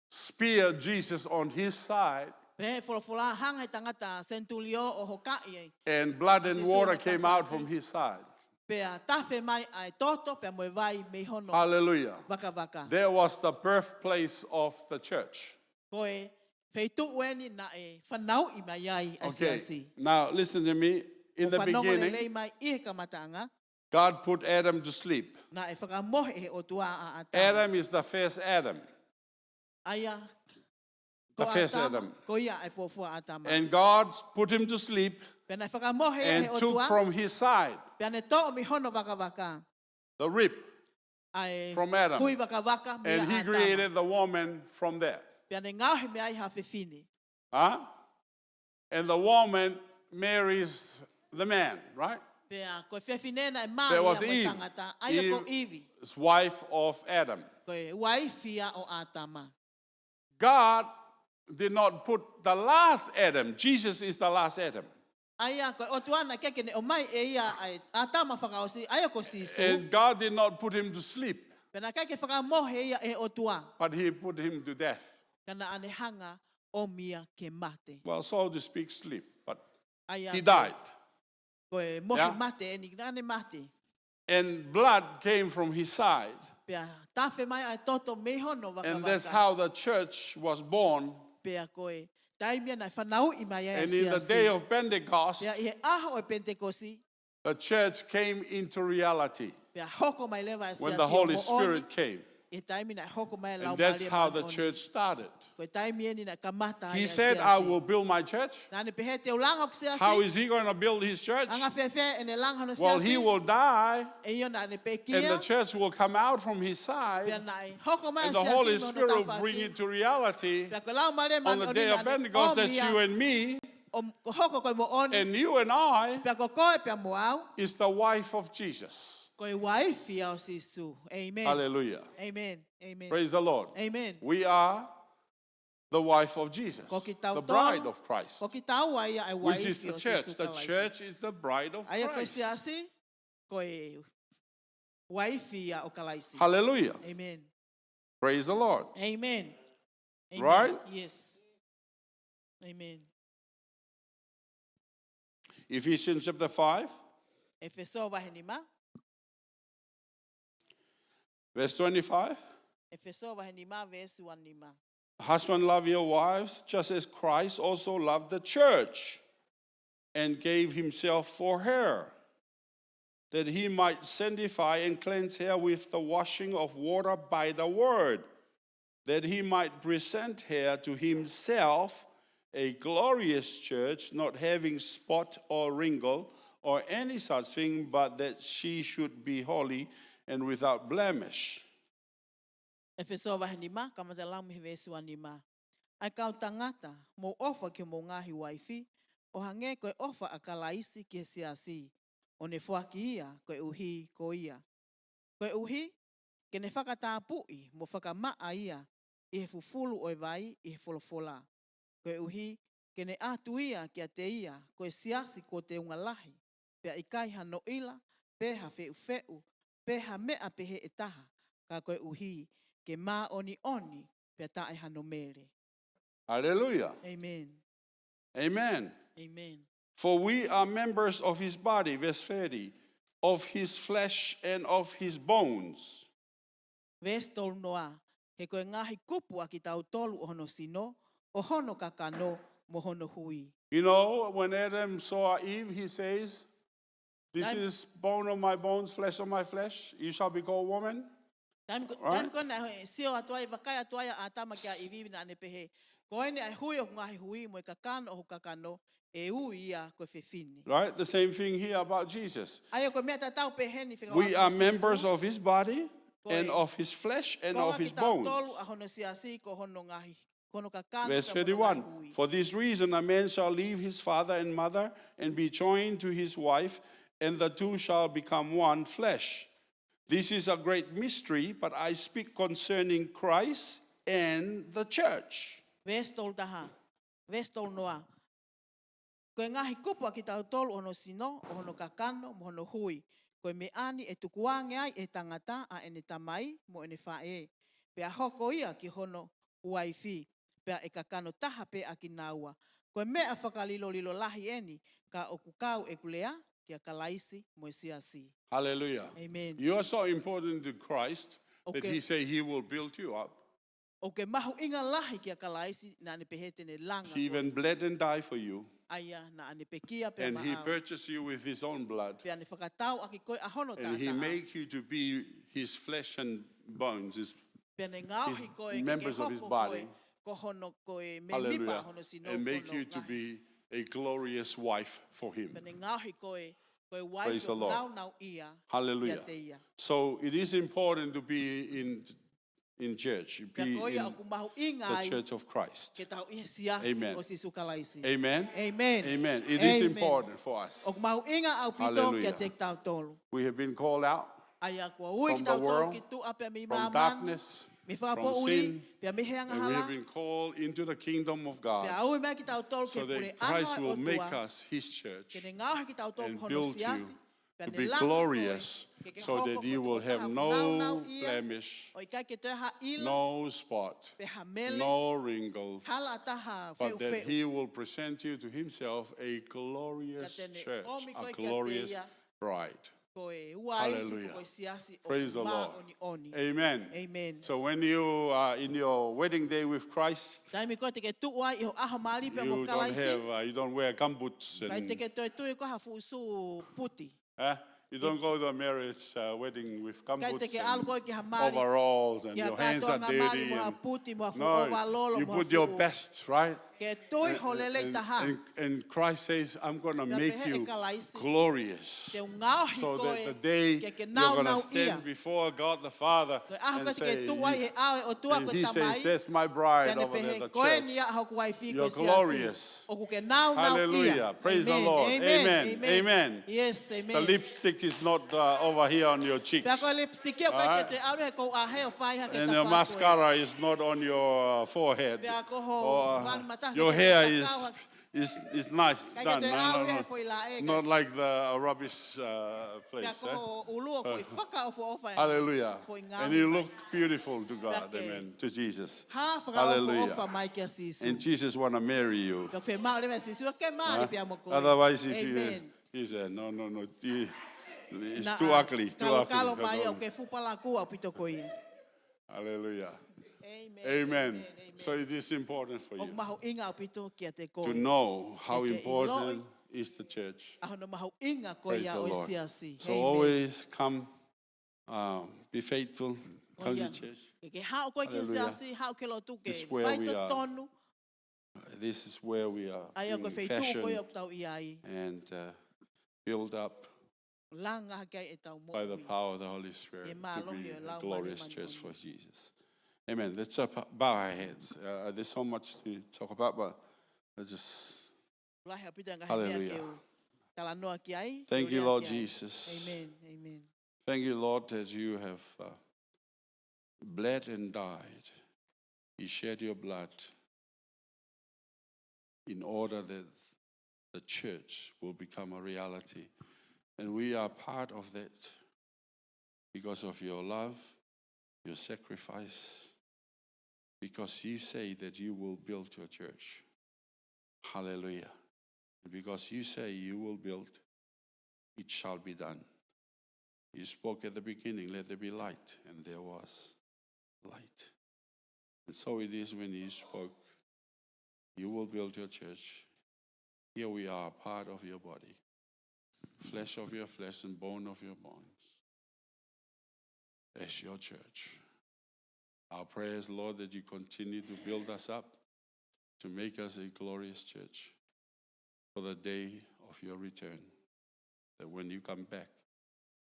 Speaker 5: speared Jesus on his side,
Speaker 6: Pe he wholofola hanga i tangata sentulio o hokai ei.
Speaker 5: and blood and
Speaker 6: Asi
Speaker 5: water
Speaker 6: sua
Speaker 5: came out from his side.
Speaker 6: Pea tafe mai ai toto, pea moe vai me hono
Speaker 5: Hallelujah.
Speaker 6: waka waka.
Speaker 5: There was the birthplace of the church.
Speaker 6: Koe, feitu weni na e whanau i mai ai ai
Speaker 5: Okay.
Speaker 6: siasi.
Speaker 5: Now listen to me. In the
Speaker 6: Whanongo lelei
Speaker 5: beginning,
Speaker 6: mai i he kamatanga,
Speaker 5: God put Adam to sleep.
Speaker 6: na e whakamohe he o tua a atama.
Speaker 5: Adam is the first Adam.
Speaker 6: Aia,
Speaker 5: The
Speaker 6: ko
Speaker 5: first
Speaker 6: atama,
Speaker 5: Adam.
Speaker 6: ko ia e fofua atama.
Speaker 5: And God put him to sleep
Speaker 6: Pea na e whakamohe
Speaker 5: and
Speaker 6: he o
Speaker 5: took
Speaker 6: tua,
Speaker 5: from his side
Speaker 6: pea ne to mi hono waka waka.
Speaker 5: the rib.
Speaker 6: ai
Speaker 5: From Adam.
Speaker 6: hui waka me
Speaker 5: And he
Speaker 6: Atama.
Speaker 5: created the woman from there.
Speaker 6: Pea ne ngauhi me ai hawhiwhine.
Speaker 5: Huh? And the woman marries the man, right?
Speaker 6: Pea koe whewhinena e maa
Speaker 5: There
Speaker 6: ia
Speaker 5: was
Speaker 6: mo
Speaker 5: Eve.
Speaker 6: tangata. Aia ko Iwi.
Speaker 5: His wife of Adam.
Speaker 6: Koe waifia o Atama.
Speaker 5: God did not put the last Adam. Jesus is the last Adam.
Speaker 6: Aia koe o tuana keke ne o mai e ia ai Atama whakaosi. Aia ko sisu.
Speaker 5: And God did not put him to sleep,
Speaker 6: Pena keke whakamohe ia e o tua.
Speaker 5: but he put him to death.
Speaker 6: Kana ane hanga o mia ke mate.
Speaker 5: Well, so to speak, sleep, but
Speaker 6: Aia
Speaker 5: he died.
Speaker 6: koe mohi
Speaker 5: Yeah.
Speaker 6: mate e ni ane mate.
Speaker 5: And blood came from his side.
Speaker 6: Pea tafe mai ai toto mehono waka
Speaker 5: And that's
Speaker 6: waka.
Speaker 5: how the church was born.
Speaker 6: Pea koe taimia na whanau i mai ai
Speaker 5: And in the day of Pentecost,
Speaker 6: Pea i he aho e Pentekosi.
Speaker 5: the church came into reality
Speaker 6: Pea hoko mai lewa e
Speaker 5: when
Speaker 6: siasi
Speaker 5: the
Speaker 6: o
Speaker 5: Holy
Speaker 6: mo
Speaker 5: Spirit came.
Speaker 6: E taimi na hoko mai lau
Speaker 5: And that's
Speaker 6: maria
Speaker 5: how
Speaker 6: mai
Speaker 5: the
Speaker 6: oni.
Speaker 5: church started.
Speaker 6: Koe taimi e ni na kamata ai
Speaker 5: He
Speaker 6: e
Speaker 5: said,
Speaker 6: siasi.
Speaker 5: I will build my church.
Speaker 6: Nane pehe te ulanga o siasi.
Speaker 5: How is he going to build his church?
Speaker 6: Anga whewhe e ne langa no siasi.
Speaker 5: Well, he will die,
Speaker 6: E io na ne pe
Speaker 5: and the
Speaker 6: kia.
Speaker 5: church will come out from his
Speaker 6: Pea
Speaker 5: side,
Speaker 6: na e hoko mai
Speaker 5: and the
Speaker 6: siasi
Speaker 5: Holy
Speaker 6: mo na
Speaker 5: Spirit will
Speaker 6: tawhaki.
Speaker 5: bring it to reality
Speaker 6: Pea koe lau maria
Speaker 5: on
Speaker 6: man
Speaker 5: the
Speaker 6: oni
Speaker 5: day
Speaker 6: na
Speaker 5: of
Speaker 6: ne
Speaker 5: Pentecost. That's
Speaker 6: omia.
Speaker 5: you and me,
Speaker 6: O hoko koe mo oni.
Speaker 5: and you and I
Speaker 6: Pea ko koe pea mo au.
Speaker 5: is the wife of Jesus.
Speaker 6: Koe waifi au sisu. Amen.
Speaker 5: Hallelujah.
Speaker 6: Amen. Amen.
Speaker 5: Praise the Lord.
Speaker 6: Amen.
Speaker 5: We are the wife of Jesus,
Speaker 6: Ko ki tau
Speaker 5: the
Speaker 6: tonu,
Speaker 5: bride of Christ,
Speaker 6: Ko ki tau ai ai
Speaker 5: which is
Speaker 6: waifi
Speaker 5: the
Speaker 6: o
Speaker 5: church.
Speaker 6: sisu
Speaker 5: The
Speaker 6: kalaisi.
Speaker 5: church is the bride of
Speaker 6: Aia koe
Speaker 5: Christ.
Speaker 6: siasi. Koe waifi a o kalaisi.
Speaker 5: Hallelujah.
Speaker 6: Amen.
Speaker 5: Praise the Lord.
Speaker 6: Amen. Amen.
Speaker 5: Right?
Speaker 6: Yes. Amen.
Speaker 5: Ephesians chapter 5,
Speaker 6: Efeso vahenima.
Speaker 5: verse 25.
Speaker 6: Efeso vahenima verse 1 nima.
Speaker 5: Husband, love your wives, just as Christ also loved the church and gave himself for her, that he might sanctify and cleanse her with the washing of water by the word, that he might present her to himself a glorious church, not having spot or wrinkle or any such thing, but that she should be holy and without blemish.
Speaker 6: Efeso vahenima kamata lamu verse 1 nima. Ai kau tangata mo ofa ki mo ngahi waifi o hange koe ofa a kalaisi ki siasi. O ne fuaki ia koe uhi ko ia. Koe uhi ke ne whakatapui mo whakamaa ia i he fufulu o vai i he folofola. Koe uhi ke ne atu ia ki a te ia koe siasi ko te ungalahi. Pea ikai hano ila, peha feu feu, peha mea pehe etaha, ka koe uhi ke mā oni oni, pea tae hano mere.
Speaker 5: Hallelujah.
Speaker 6: Amen.
Speaker 5: Amen.
Speaker 6: Amen.
Speaker 5: For we are members of his body, verse 30, of his flesh and of his bones.
Speaker 6: Ves tolu noa, he koe ngahi kupu a ki tau tolu o hono sino, o hono kakano mo hono hui.
Speaker 5: You know, when Adam saw Eve, he says, this
Speaker 6: Time-
Speaker 5: is bone of my bones, flesh of my flesh. You shall be called woman.
Speaker 6: Time
Speaker 5: Right.
Speaker 6: ko na sio atuai wakai atuai a atama kia ivivi na ane pehe. Koe ne ai hui o ngahi hui mo e kakano o kakano e ui ia koe fefini.
Speaker 5: Right? The same thing here about Jesus.
Speaker 6: Aio koe mea tatau pehe ni whika
Speaker 5: We are members of his body and
Speaker 6: Koe-
Speaker 5: of his flesh and
Speaker 6: Konga
Speaker 5: of his
Speaker 6: ki tau
Speaker 5: bones.
Speaker 6: tolu a hono siasi ko hono ngahi. Kono kakano
Speaker 5: Verse
Speaker 6: ka hono
Speaker 5: 31.
Speaker 6: ngahi hui.
Speaker 5: For this reason, a man shall leave his father and mother and be joined to his wife, and the two shall become one flesh. This is a great mystery, but I speak concerning Christ and the church.
Speaker 6: Ves tolu taha. Ves tolu noa. Koe ngahi kupu a ki tau tolu ono sino, o hono kakano, mo hono hui. Koe me ani e tukuange ai e tangata a ene tamai mo ene whae. Pea hoko ia ki hono waifi. Pea e kakano taha pe a ki naua. Koe mea whakalilo lilo lahi eni, ka o kukau e kulea, ki a kalaisi mo e siasi.
Speaker 5: Hallelujah.
Speaker 6: Amen.
Speaker 5: You are so important to Christ that
Speaker 6: Okay.
Speaker 5: he say he will build you up.
Speaker 6: O ke mahu inga lahi ki a kalaisi na ane pehete ne langa.
Speaker 5: He even bled and died for you,
Speaker 6: Aia na ane pekia pe
Speaker 5: and he
Speaker 6: maau.
Speaker 5: purchased you with his own blood,
Speaker 6: Pea ne whakatau aki koe ahono
Speaker 5: and he
Speaker 6: tātaa.
Speaker 5: make you to be his flesh and bones.
Speaker 6: Pea ne ngauhi
Speaker 5: his
Speaker 6: koe ke
Speaker 5: members of his
Speaker 6: hoko
Speaker 5: body.
Speaker 6: koe, ko hono koe me mipa
Speaker 5: Hallelujah.
Speaker 6: hono sino
Speaker 5: And make
Speaker 6: kono
Speaker 5: you to
Speaker 6: ngahi.
Speaker 5: be a glorious wife for him.
Speaker 6: Pea ne ngauhi koe
Speaker 5: Praise the Lord. Hallelujah. So it is important to be in church, be in the church of Christ. Amen. Amen.
Speaker 6: Amen.
Speaker 5: Amen. It is
Speaker 6: Amen.
Speaker 5: important for us. Hallelujah. We have been called out from the world, from darkness, from sin, and we have been called into the kingdom of God so that Christ will make us his church and build you to be glorious so that you will have no blemish, no spot, no wrinkles, but that he will present you to himself a glorious church, a glorious bride. Hallelujah. Praise the Lord. Amen.
Speaker 6: Amen.
Speaker 5: So when you are in your wedding day with Christ, you don't wear gumboots and you don't go to a marriage wedding with gumboots and overalls and your hands are dirty. No, you put your best, right? And Christ says, I'm going to make you glorious so that the day you're going to stand before God the Father and say, and he says, that's my bride over there, the church. You're glorious. Hallelujah. Praise the Lord. Amen. Amen.
Speaker 6: Yes,
Speaker 5: The
Speaker 6: amen.
Speaker 5: lipstick is not over here on your cheeks. And your mascara is not on your forehead. Your hair is nice done. Not like the rubbish place. Hallelujah. And you look beautiful to God. Amen. To Jesus. Hallelujah. And Jesus want to marry you. Otherwise, if he said, no, it's too ugly. Too ugly. Hallelujah. Amen. So it is important for you to know how important is the church. Praise the Lord. So always come, be faithful, come to church. Hallelujah. This is where we are. This is where we are being fashioned and build up by the power of the Holy Spirit to be a glorious church for Jesus. Amen. Let's bow our heads. There's so much to talk about, but let's just... Hallelujah. Thank you, Lord Jesus.
Speaker 6: Amen. Amen.
Speaker 5: Thank you, Lord, that you have bled and died. You shed your blood in order that the church will become a reality. And we are part of that because of your love, your sacrifice, because you say that you will build your church. Hallelujah. Because you say you will build, it shall be done. You spoke at the beginning, let there be light, and there was light. And so it is when you spoke, you will build your church. Here we are, part of your body, flesh of your flesh and bone of your bones. As your church. Our prayer is, Lord, that you continue to build us up, to make us a glorious church for the day of your return. That when you come back,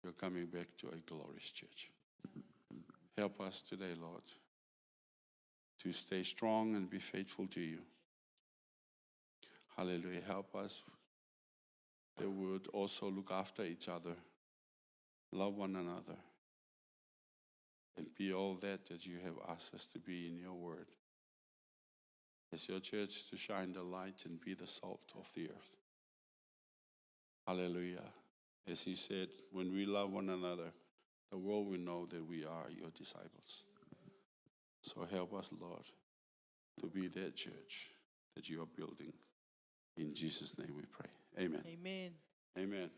Speaker 5: you're coming back to a glorious church. Help us today, Lord, to stay strong and be faithful to you. Hallelujah. Help us that we would also look after each other, love one another, and be all that you have asked us to be in your word. As your church to shine the light and be the salt of the earth. Hallelujah. As he said, when we love one another, the world will know that we are your disciples. So help us, Lord, to be that church that you are building. In Jesus' name we pray. Amen.
Speaker 6: Amen.
Speaker 5: Amen.